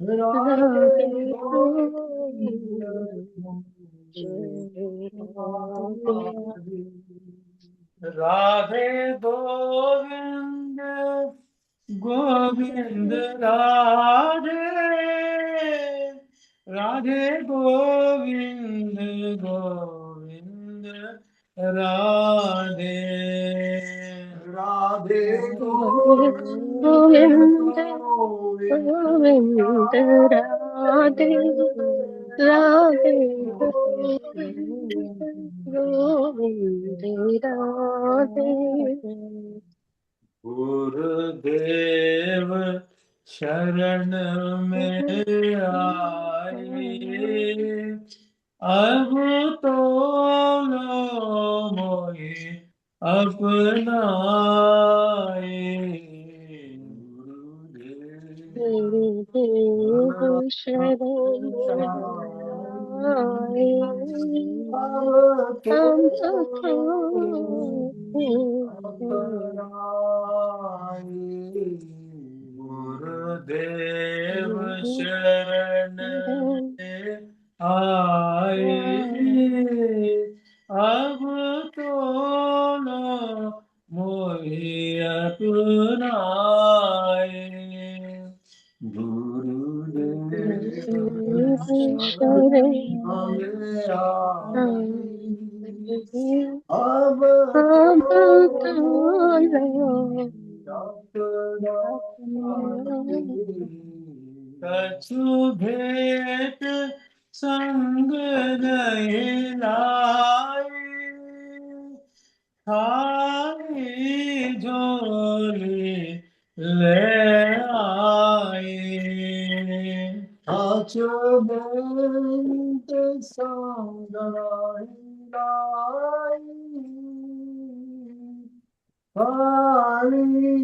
राधे गोविंद राधे गोविंद गोविंद राधे राधे गोविंद गोविंद राधे राधे गोविंद गोविंद राधे राधे गोविंद गोविंद राधे गुरुदेव शरण में आए अब तो लो मोहि अपनाए गुरुदेव शरण आए हम गुरुदेव शरण में आए अब तो लो मोहि अपनाए गुरुदेव शरण हमें आए अब अब तो तो कछु भेंट संग नहीं लाई खाली झोली ले आई कछु भेंट संग नहीं लाई काली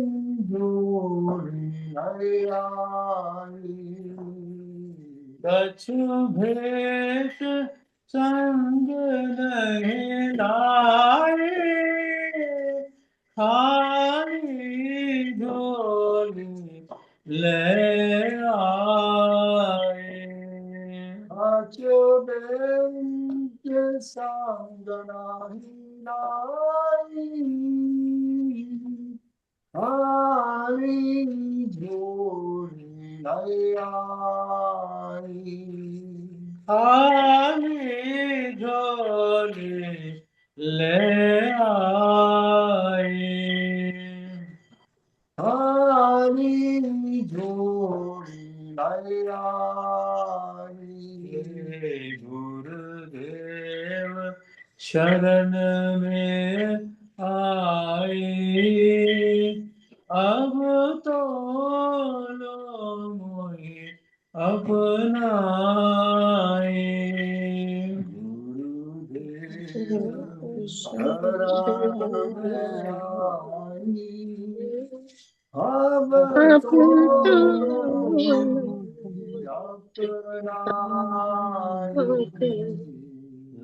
झोली नहीं आई कछु भेंट संग नहीं लाई खाली झोली ले आए कछु भेंट संग नहीं लाई खाली झोली नहीं आई खाली झोली ले आए खाली झोली नहीं आई गुरुदेव शरण में आए अब तो लो मोहि अपनाए गुरुदेव शरण में आए अब तो अपनाए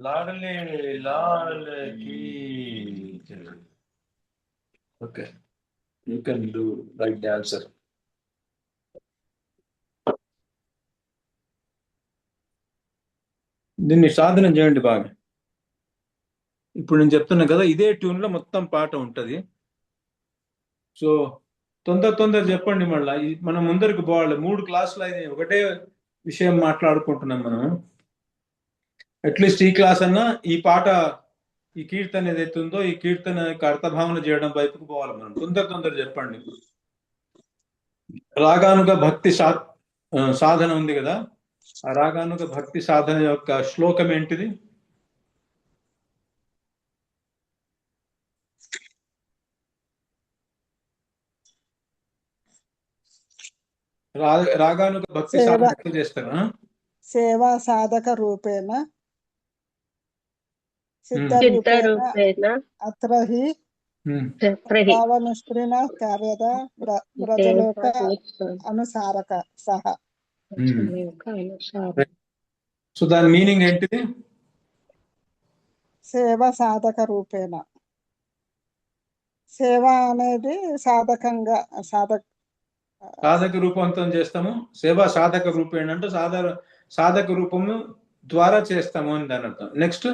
लाडले लाल की okay you can do like the answer దీన్ని సాధన చేయండి బాగా ఇప్పుడు నేను చెప్తున్నా కదా ఇదే ట్యూన్ లో మొత్తం పాట ఉంటది సో తొందర చెప్పండి మళ్ళీ మనం ముందరికి పోవాలి 3 క్లాసులు అయినాయి ఒకటే విషయం మాట్లాడుకుంటున్నాం మనం అట్లీస్ట్ ఈ క్లాస్ అన్నా ఈ పాట ఈ కీర్తన ఏదైతే ఉందో ఈ కీర్తన యొక్క అర్థభావన చేయడం వైపుకు పోవాలి మనం తొందర చెప్పండి రాగానుగ భక్తి సాధన ఉంది కదా ఆ రాగానుగ భక్తి సాధన యొక్క శ్లోకం ఏంటిది రాగానుగ భక్తి సాధన ఎట్లా చేస్తారా సేవా సాధక రూపేణ సిద్ధరూపేణ అత్ర హి భావనిష్ఠిన కార్యద వ్రజలోక అనుసారక సహ సో దాని మీనింగ్ ఏంటిది సేవ సాధక రూపేణ సేవ అనేది సాధకంగా సాధక రూపంతో చేస్తాము. సేవా సాధక రూపేణ అంటే సాధక రూపము ద్వారా చేస్తాము అని దాని అర్థం. నెక్స్ట్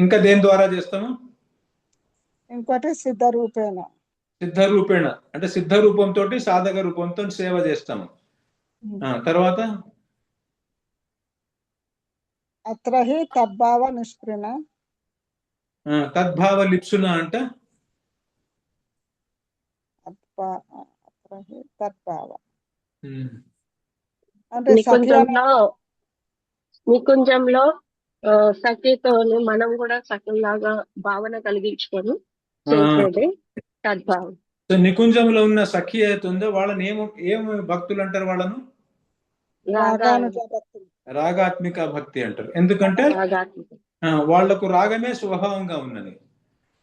ఇంకా దేని ద్వారా చేస్తాము? ఇంకోటి సిద్ధ రూపేణ. సిద్ధ రూపేణ అంటే సిద్ధ రూపంతో సాధక రూపంతో సేవ చేస్తాము. తర్వాత అత్ర హి తద్భావ నిష్పృణ. తద్భావ లిప్సున అంట అత్ర హి తద్భావ అంటే సఖి నికుంజంలో సఖితోని మనం కూడా సఖిలాగా భావన కలిగించుకొని చేసేది తద్భావం. సో నికుంజంలో ఉన్న సఖి అయితే ఉందో వాళ్ళని ఏం భక్తులు అంటారు? వాళ్ళను రాగానుజ భక్తులు, రాగాత్మిక భక్తి అంటారు. ఎందుకంటే వాళ్లకు రాగమే స్వభావంగా ఉన్నది.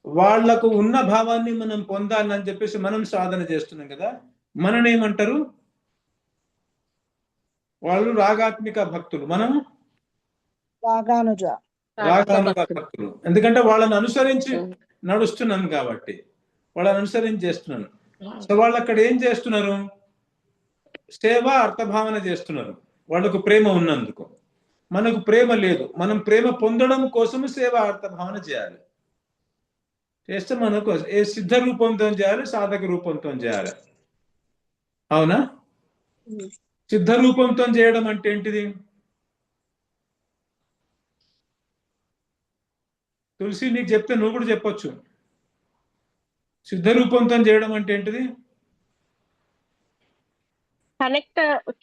వాళ్లకు ఉన్న భావాన్ని మనం పొందాలని చెప్పేసి మనం సాధన చేస్తున్నాం కదా, మననేమంటారు? వాళ్ళు రాగాత్మిక భక్తులు, మనం రాగానుజ భక్తులు. ఎందుకంటే వాళ్ళని అనుసరించి నడుస్తున్నాను కాబట్టి, వాళ్ళని అనుసరించి చేస్తున్నాను. సో వాళ్ళు అక్కడ ఏం చేస్తున్నారు? సేవ అర్థభావన చేస్తున్నారు. వాళ్ళకు ప్రేమ ఉన్నందుకు. మనకు ప్రేమ లేదు, మనం ప్రేమ పొందడం కోసము సేవ అర్థభావన చేయాలి. చేస్తే మనకు ఏ సిద్ధ రూపంతో చేయాలి, సాధక రూపంతో చేయాలి. అవునా? సిద్ధ రూపంతో చేయడం అంటే ఏంటిది? తులసి నీకు చెప్తే నువ్వు కూడా చెప్పొచ్చు. సిద్ధ రూపంతో చేయడం అంటే ఏంటిది?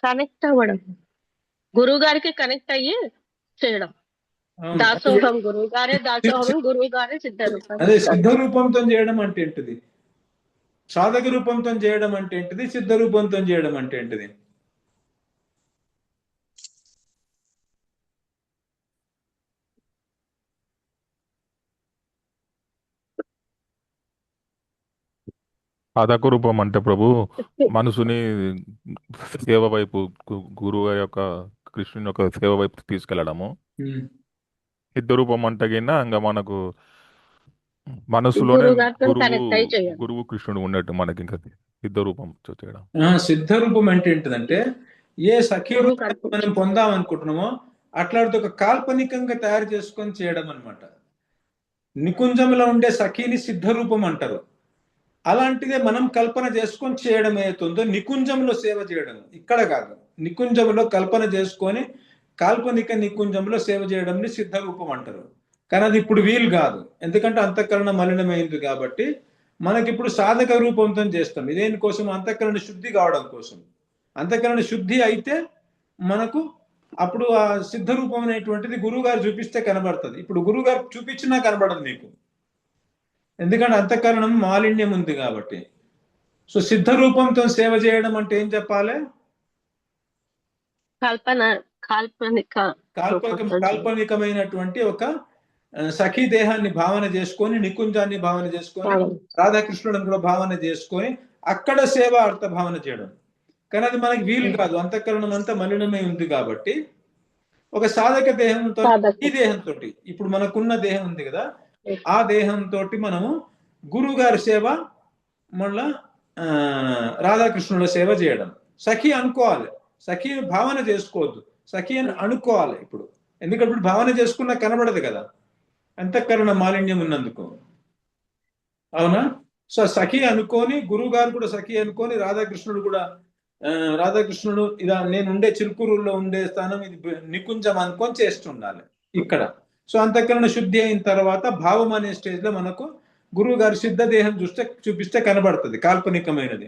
కనెక్ట్ అవ్వడం, గురువు గారికి కనెక్ట్ అయ్యి చేయడం. దాసోహం గురువు గారే, దాసోహం గురువు గారే సిద్ధ రూపం. అదే సిద్ధ రూపంతో చేయడం అంటే ఏంటిది? సాధక రూపంతో చేయడం అంటే ఏంటిది? సిద్ధ రూపంతో చేయడం అంటే ఏంటిది? సాధక రూపం అంటే ప్రభు మనసుని సేవ వైపు, గురువు యొక్క కృష్ణుని యొక్క సేవ వైపు తీసుకెళ్లడము. సిద్ధ రూపం అంటే కింద ఇంకా మనకు మనసులోనే గురువు కృష్ణుడు ఉన్నట్టు మనకి ఇంకా సిద్ధ రూపం చేయడం. సిద్ధ రూపం అంటే ఏంటిదంటే ఏ సఖీ రూపాన్ని మనం పొందాం అనుకుంటున్నామో అట్లాంటి ఒక కాల్పనికంగా తయారు చేసుకొని చేయడం అన్నమాట. నికుంజంలో ఉండే సఖీని సిద్ధ రూపం అంటారు. అలాంటిదే మనం కల్పన చేసుకొని చేయడం ఏతుందో నికుంజంలో సేవ చేయడం. ఇక్కడ కాదు, నికుంజంలో కల్పన చేసుకొని కాల్పనిక నికుంజంలో సేవ చేయడం సిద్ధ రూపం అంటారు. కానీ అది ఇప్పుడు వీలు కాదు, ఎందుకంటే అంతఃకరణ మలినమైంది కాబట్టి. మనకి ఇప్పుడు సాధక రూపంతో చేస్తాం. ఇదేని కోసం? అంతఃకరణ శుద్ధి కావడం కోసం. అంతఃకరణ శుద్ధి అయితే మనకు అప్పుడు ఆ సిద్ధ రూపం అనేటువంటిది గురువు గారు చూపిస్తే కనబడుతుంది. ఇప్పుడు గురువు గారు చూపించినా కనబడదు మీకు, ఎందుకంటే అంతఃకరణం మాలిన్యం ఉంది కాబట్టి. సో సిద్ధ రూపంతో సేవ చేయడం అంటే ఏం చెప్పాలి? కాల్పనికమైనటువంటి ఒక సఖీ దేహాన్ని భావన చేసుకొని, నికుంజాన్ని భావన చేసుకొని, రాధాకృష్ణుడిని కూడా భావన చేసుకొని అక్కడ సేవ అర్థ భావన చేయడం. కానీ అది మనకి వీలు కాదు, అంతఃకరణం అంతా మలినమై ఉంది కాబట్టి. ఒక సాధక దేహంతో, ఈ దేహంతో, ఇప్పుడు మనకున్న దేహం ఉంది కదా, ఆ దేహంతో మనము గురువు గారి సేవ, మళ్ళా రాధాకృష్ణుల సేవ చేయడం. సఖి అనుకోవాలి, సఖి భావన చేసుకోవద్దు, సఖి అని అనుకోవాలి ఇప్పుడు. ఎందుకంటే ఇప్పుడు భావన చేసుకున్నా కనబడదు కదా, అంతఃకరణ మాలిన్యం ఉన్నందుకు. అవునా? సో సఖి అనుకొని, గురువు గారు కూడా సఖి అనుకొని, రాధాకృష్ణుడు కూడా, రాధాకృష్ణుడు ఇలా నేను ఉండే చిలుకూరులో ఉండే స్థానం ఇది నికుంజం అనుకొని చేస్తుండాలి ఇక్కడ. సో అంతఃకరణ శుద్ధి అయిన తర్వాత భావం అనే స్టేజ్ లో మనకు గురువు గారి సిద్ధ దేహం చూపిస్తే కనబడుతుంది, కాల్పనికమైనది.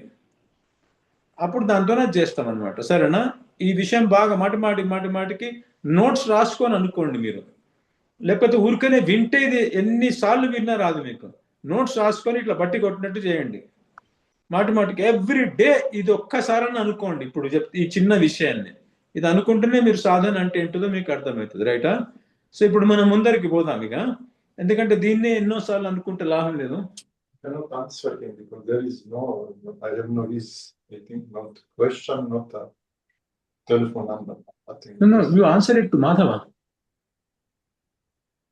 అప్పుడు దాంతోనే చేస్తాం అనమాట. సరేనా? ఈ విషయం బాగా మాటికి నోట్స్ రాసుకొని అనుకోండి మీరు. లేకపోతే ఊరికనే వింటే ఇది ఎన్నిసార్లు విన్నా రాదు మీకు. నోట్స్ రాసుకొని ఇట్లా బట్టి కొట్టినట్టు చేయండి. మాటికి ఎవ్రీ డే ఇది ఒక్కసారని అనుకోండి. ఇప్పుడు ఈ చిన్న విషయాన్ని ఇది అనుకుంటేనే మీరు సాధన అంటే ఏంటో మీకు అర్థమవుతుంది. రైటా? సో ఇప్పుడు మనం ముందరికి పోదాం ఇక, ఎందుకంటే దీన్నే ఎన్నోసార్లు అనుకుంటే లాభం లేదు. No, you answer it to Madhava.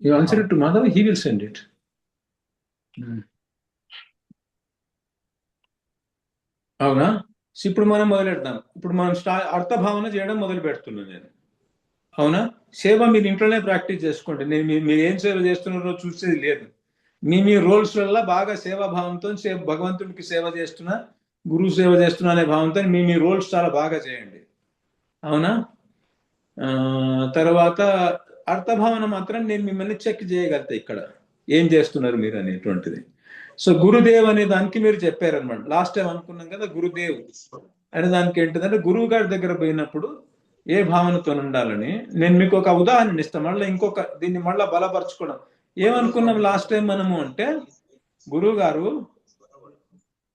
You answer it to Madhava, he will send it. అవునా? సో ఇప్పుడు మనం మొదలెడదాం. ఇప్పుడు మనం అర్థభావన చేయడం మొదలు పెడుతున్నాను నేను. అవునా? సేవ మీరు ఇంట్లోనే ప్రాక్టీస్ చేసుకోండి. నేను మీరు ఏం సేవ చేస్తున్నారో చూసేది లేదు. మీ రోల్స్ వల్ల బాగా సేవాభావంతో భగవంతుడికి సేవ చేస్తున్నా, గురువు సేవ చేస్తున్నా అనే భావంతో మీ రోల్స్ చాలా బాగా చేయండి. అవునా? తర్వాత అర్థభావన మాత్రం నేను మిమ్మల్ని చెక్ చేయగలుగుతా ఇక్కడ ఏం చేస్తున్నారు మీరు అనేటువంటిది. సో గురుదేవ్ అనే దానికి మీరు చెప్పారనమాట. లాస్ట్ టైం అనుకున్నాం కదా, గురుదేవ్ అనే దానికి ఏంటిదంటే గురువు గారి దగ్గర పోయినప్పుడు ఏ భావనతో ఉండాలని. నేను మీకు ఒక ఉదాహరణ ఇస్తాను, మళ్ళీ ఇంకొక దీన్ని మళ్ళీ బలపరచుకోవడం. ఏమనుకున్నాం లాస్ట్ టైం మనము అంటే, గురువు గారు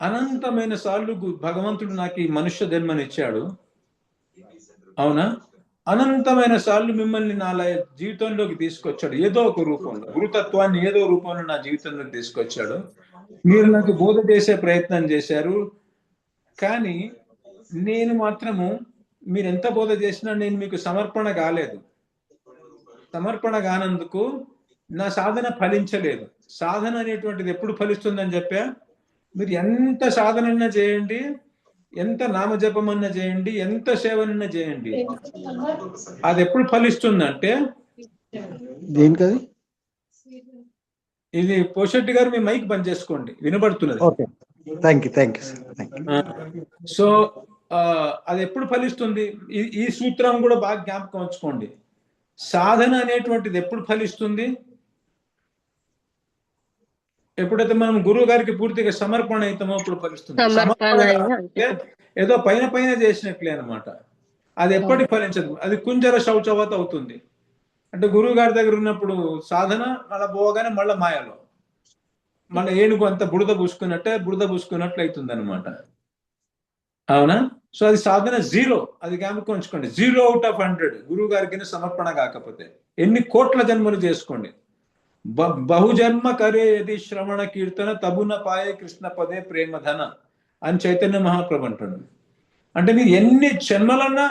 అనంతమైన సార్లు భగవంతుడు నాకు ఈ మనుష్య జన్మనిచ్చాడు. అవునా? అనంతమైన సార్లు మిమ్మల్ని నా జీవితంలోకి తీసుకొచ్చాడు ఏదో ఒక రూపంలో. గురుతత్వాన్ని ఏదో రూపంలో నా జీవితంలోకి తీసుకొచ్చాడు. మీరు నాకు బోధ చేసే ప్రయత్నం చేశారు, కానీ నేను మాత్రము మీరు ఎంత బోధ చేసినా నేను మీకు సమర్పణ కాలేదు. సమర్పణ కానందుకు నా సాధన ఫలించలేదు. సాధన అనేటువంటిది ఎప్పుడు ఫలిస్తుందని చెప్పా? మీరు ఎంత సాధనన్నా చేయండి, ఎంత నామజపమన్నా చేయండి, ఎంత సేవనన్నా చేయండి, అది ఎప్పుడు ఫలిస్తుందంటే, దేనికది? ఇది పోషెట్టి గారు మీ మైక్ బంద్ చేసుకోండి, వినబడుతున్నది. Okay, thank you sir. So అది ఎప్పుడు ఫలిస్తుంది? ఈ సూత్రం కూడా బాగా జ్ఞాపకం ఉంచుకోండి. సాధన అనేటువంటిది ఎప్పుడు ఫలిస్తుంది? ఎప్పుడైతే మనం గురువు గారికి పూర్తిగా సమర్పణ అవుతామో అప్పుడు ఫలిస్తుంది. ఏదో పైన పైన చేసినట్లే అనమాట. అది ఎప్పటికి ఫలించదు. అది కుంజర శౌచవత అవుతుంది. అంటే గురువు గారి దగ్గర ఉన్నప్పుడు సాధన, మళ్ళీ పోగానే మళ్ళీ మాయలో మళ్ళీ ఏనుగు అంత బురద పూసుకున్నట్లు అవుతుంది అనమాట. అవునా? సో అది సాధన జీరో. అది జ్ఞాపకం ఉంచుకోండి. 0/100 గురువు గారికి సమర్పణ కాకపోతే. ఎన్ని కోట్ల జన్మలు చేసుకోండి, బహుజన్మ కరే యది శ్రవణ కీర్తన తబున పాయే కృష్ణ పదే ప్రేమధన అని చైతన్య మహాప్రభు అంటాడు. అంటే మీరు ఎన్ని జన్మలన్నా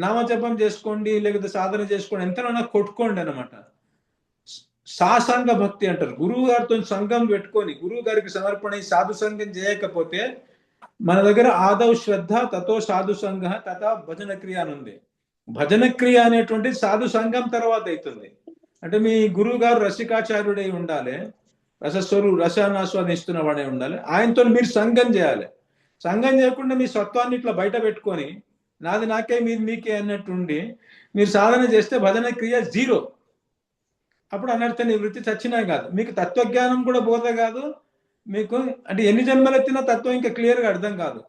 నామజపం చేసుకోండి, లేకపోతే సాధన చేసుకోండి, ఎంతనన్నా కొట్టుకోండి అనమాట. సాసంగ భక్తి అంటారు. గురువు గారితో సంఘం పెట్టుకొని గురువు గారికి సమర్పణ సాధు సంఘం చేయకపోతే, మన దగ్గర ఆదౌ శ్రద్ధ తతో సాధు సంఘ తథా భజన క్రియ అని ఉంది. భజన క్రియ అనేటువంటి సాధు సంఘం తర్వాత అవుతుంది. అంటే మీ గురువు గారు రసికాచార్యుడై ఉండాలి, రసాన్ని ఆస్వాదిస్తున్న వాడే ఉండాలి. ఆయనతో మీరు సంఘం చేయాలి. సంఘం చేయకుండా మీ సత్వాన్ని ఇట్లా బయట పెట్టుకొని నాది నాకే మీది మీకే అన్నట్టుండి మీరు సాధన చేస్తే భజన క్రియ జీరో. అప్పుడు అనర్థ నివృత్తి చచ్చినా కాదు. మీకు తత్వజ్ఞానం కూడా బోధ కాదు. మీకు అంటే ఎన్ని జన్మలు ఎత్తినా తత్వం ఇంకా క్లియర్గా అర్థం కాదు.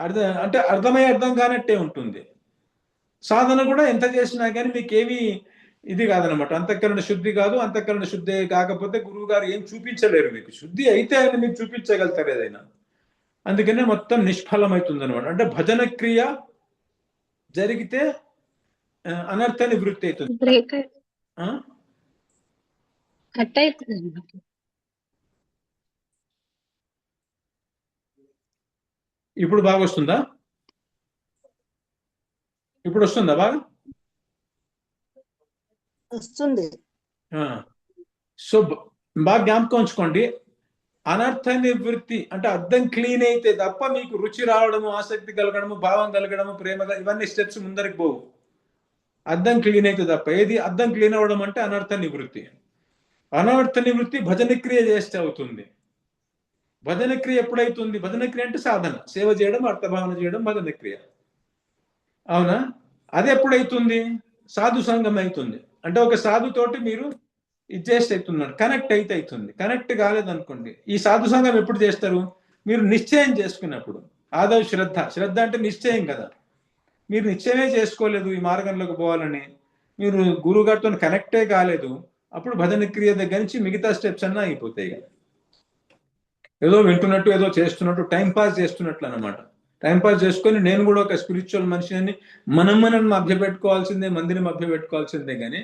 అర్థం కానట్టే ఉంటుంది. సాధన కూడా ఎంత చేసినా కానీ మీకేమీ ఇది కాదనమాట. అంతఃకరణ శుద్ధి కాదు. అంతఃకరణ శుద్ధి కాకపోతే గురువు గారు ఏం చూపించలేరు. మీకు శుద్ధి అయితే ఆయన మీకు చూపించగలుగుతారు ఏదైనా. అందుకనే మొత్తం నిష్ఫలమవుతుంది అనమాట. అంటే భజన క్రియ జరిగితే అనర్థ నివృత్తి అవుతుంది. ఇప్పుడు బాగా వస్తుందా? ఇప్పుడు వస్తుందా బాగా? వస్తుంది. సో బాగా జ్ఞాపకం ఉంచుకోండి. అనర్థ నివృత్తి అంటే అర్థం క్లీన్ అయితే తప్ప మీకు రుచి రావడము, ఆసక్తి కలగడము, భావం కలగడము, ప్రేమ, ఇవన్నీ స్టెప్స్ ముందరికి పోవు. అర్థం క్లీన్ అయితే తప్ప. ఏది అర్థం క్లీన్ అవ్వడం అంటే అనర్థ నివృత్తి. అనర్థ నివృత్తి భజన క్రియ చేస్తే అవుతుంది. భజన క్రియ ఎప్పుడైతుంది? భజన క్రియ అంటే సాధన, సేవ చేయడం, అర్థభావన చేయడం భజన క్రియ. అవునా? అది ఎప్పుడైతుంది? సాధు సంఘం అవుతుంది. అంటే ఒక సాధుతోటి మీరు ఇది చేస్తే అవుతున్నాడు, కనెక్ట్ అయితే అవుతుంది. కనెక్ట్ కాలేదనుకోండి, ఈ సాధు సంఘం ఎప్పుడు చేస్తారు? మీరు నిశ్చయం చేసుకున్నప్పుడు. ఆదౌ శ్రద్ధ అంటే నిశ్చయం కదా. మీరు నిశ్చయమే చేసుకోలేదు ఈ మార్గంలోకి పోవాలని, మీరు గురువుగారితో కనెక్టే కాలేదు, అప్పుడు భజన క్రియ దగ్గర నుంచి మిగతా స్టెప్స్ అన్నా అయిపోతాయి కదా. ఏదో వింటున్నట్టు, ఏదో చేస్తున్నట్టు, టైం పాస్ చేస్తున్నట్లు అనమాట. టైం పాస్ చేసుకొని నేను కూడా ఒక స్పిరిచువల్ మనిషిని మనం మభ్యపెట్టుకోవాల్సిందే, మందిని మభ్యపెట్టుకోవాల్సిందే, కానీ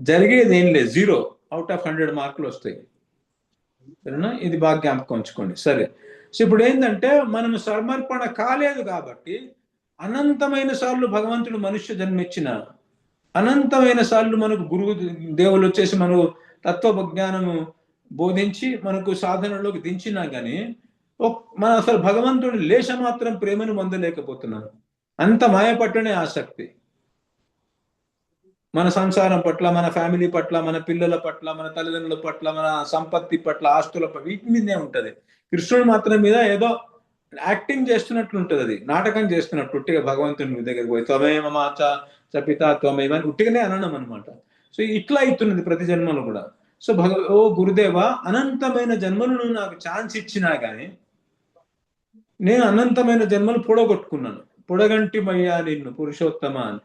జరిగేది ఏం లేదు. 0/100 మార్కులు వస్తాయి. సరేనా? ఇది బాగా జ్ఞాపకం ఉంచుకోండి. సరే, సో ఇప్పుడు ఏంటంటే మనం సమర్పణ కాలేదు కాబట్టి అనంతమైన సార్లు భగవంతుడు మనుష్య జన్మిచ్చిన, అనంతమైన సార్లు మనకు గురువు దేవులు వచ్చేసి మనకు తత్వ జ్ఞానము బోధించి మనకు సాధనలోకి దించినా కానీ మన అసలు భగవంతుడి లేశ మాత్రం ప్రేమను పొందలేకపోతున్నాను. అంత మాయపట్టనే ఆసక్తి. మన సంసారం పట్ల, మన ఫ్యామిలీ పట్ల, మన పిల్లల పట్ల, మన తల్లిదండ్రుల పట్ల, మన సంపత్తి పట్ల, ఆస్తుల పట్ల, వీటి మీదే ఉంటది. కృష్ణుడు మాత్రం మీద ఏదో యాక్టింగ్ చేస్తున్నట్లు ఉంటది, అది నాటకం చేస్తున్నట్టు. ఉట్టిగా భగవంతుని దగ్గరికి పోయి త్వమేవ మాతా చ పితా త్వమేవ అని ఉట్టిగానే అనడం అనమాట. సో ఇట్లా అవుతున్నది ప్రతి జన్మలో కూడా. సో ఓ గురుదేవ, అనంతమైన జన్మలను నాకు ఛాన్స్ ఇచ్చినా గానీ నేను అనంతమైన జన్మలు పొడగొట్టుకున్నాను. పొడగంటి మయ్యా నిన్ను పురుషోత్తమ అని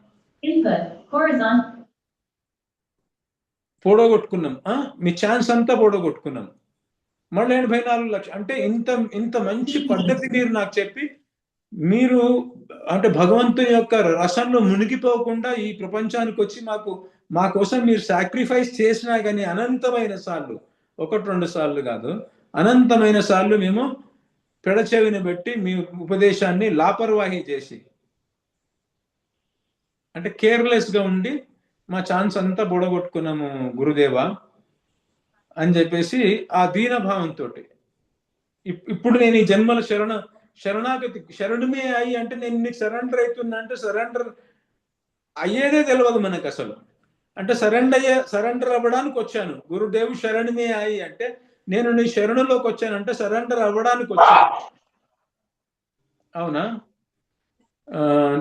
పొడగొట్టుకున్నాం. మీ ఛాన్స్ అంతా పొడగొట్టుకున్నాం. మళ్ళీ 84 లక్షలు అంటే ఇంత మంచి పద్ధతి మీరు నాకు చెప్పి, మీరు అంటే భగవంతుని యొక్క రసంలో మునిగిపోకుండా ఈ ప్రపంచానికి వచ్చి మా కోసం మీరు సాక్రిఫైస్ చేసినా కానీ అనంతమైన సార్లు, 1-2 సార్లు కాదు, అనంతమైన సార్లు మేము పెడచెవిని పెట్టి మీ ఉపదేశాన్ని లాపర్వాహి చేసి, అంటే కేర్లెస్ గా ఉండి మా ఛాన్స్ అంతా బొడగొట్టుకున్నాము గురుదేవ అని చెప్పేసి ఆ దీనభావంతో, ఇప్పుడు నేను ఈ జన్మల శరణాగతి శరణుమే అయ్యి, అంటే నేను నీకు సరెండర్ అవుతున్నా అంటే సరెండర్ అయ్యేదే తెలియదు మనకు అసలు. అంటే సరెండర్ అవ్వడానికి వచ్చాను. గురుదేవు శరణుమే అయ్యి అంటే నేను నీ శరణులోకి వచ్చానంటే సరెండర్ అవ్వడానికి వచ్చాను. అవునా?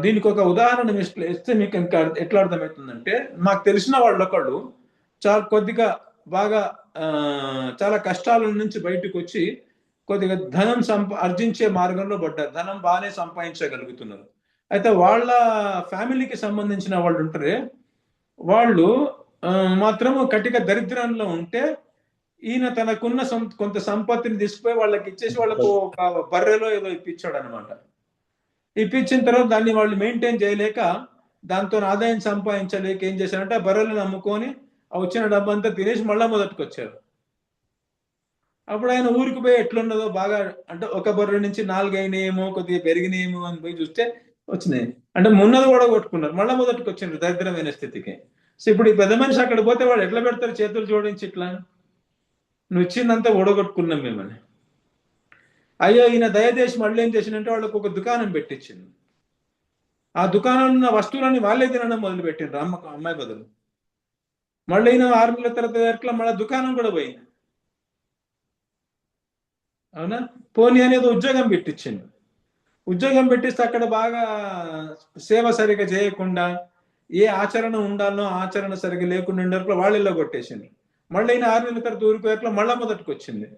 దీనికి ఒక ఉదాహరణ ఇస్తే మీకు ఇంకా ఎట్లా అర్థమవుతుందంటే, మాకు తెలిసిన వాళ్ళు ఒకళ్ళు చాలా కొద్దిగా బాగా చాలా కష్టాల నుంచి బయటకు వచ్చి కొద్దిగా ధనం ఆర్జించే మార్గంలో పడ్డారు. ధనం బాగానే సంపాదించగలుగుతున్నారు. అయితే వాళ్ళ ఫ్యామిలీకి సంబంధించిన వాళ్ళు ఉంటారే, వాళ్ళు మాత్రం కటిక దరిద్రంలో ఉంటే ఈయన తనకున్న కొంత సంపత్తిని తీసుకుపోయి వాళ్ళకి ఇచ్చేసి వాళ్ళకు ఒక బర్రెలో ఏదో ఇప్పించాడు అనమాట. ఇప్పించిన తర్వాత దాన్ని వాళ్ళు మెయింటైన్ చేయలేక, దాంతో ఆదాయం సంపాదించలేక ఏం చేశారంటే ఆ బర్రెలను అమ్ముకొని ఆ వచ్చిన డబ్బంతా తినేసి మళ్ళా మొదటికి వచ్చారు. అప్పుడు ఆయన ఊరికి పోయి ఎట్లున్నదో బాగా, అంటే ఒక బర్రె నుంచి 4 అయినాయేమో, కొద్దిగా పెరిగినాయేమో అని పోయి చూస్తే వచ్చినాయి. అంటే మున్నది కూడా కొట్టుకున్నారు, మళ్ళా మొదటికి వచ్చిండ్రు దరిద్రమైన స్థితికి. సో ఇప్పుడు ఈ పెద్ద మనిషి అక్కడ పోతే వాళ్ళు ఎట్లా పెడతారు చేతులు జోడించి ఇట్లా, నువ్వు ఇచ్చిందంతా ఓడగొట్టుకున్నాం మేమని. అయ్యో ఈయన దయచేసి మళ్ళీ ఏం చేసిందంటే వాళ్ళకు ఒక దుకాణం పెట్టించింది. ఆ దుకాణంలో ఉన్న వస్తువులని వాళ్ళే తినడం మొదలు పెట్టిండ్రు అమ్మాయి బదులు. మళ్ళీ ఈయన 6 నెలల తర్వాత మళ్ళీ దుకాణం కూడా పోయింది. అవునా? పోనీ అనేది ఉద్యోగం పెట్టించింది. ఉద్యోగం పెట్టిస్తే అక్కడ బాగా సేవ సరిగా చేయకుండా, ఏ ఆచరణ ఉండాలనో ఆచరణ సరిగా లేకుండా ఉండేప్పుడు వాళ్ళలో కొట్టేసింది. మళ్ళీ ఈయన 6 నెలల తర్వాత ఊరికి మళ్ళా మొదటికి వచ్చింది.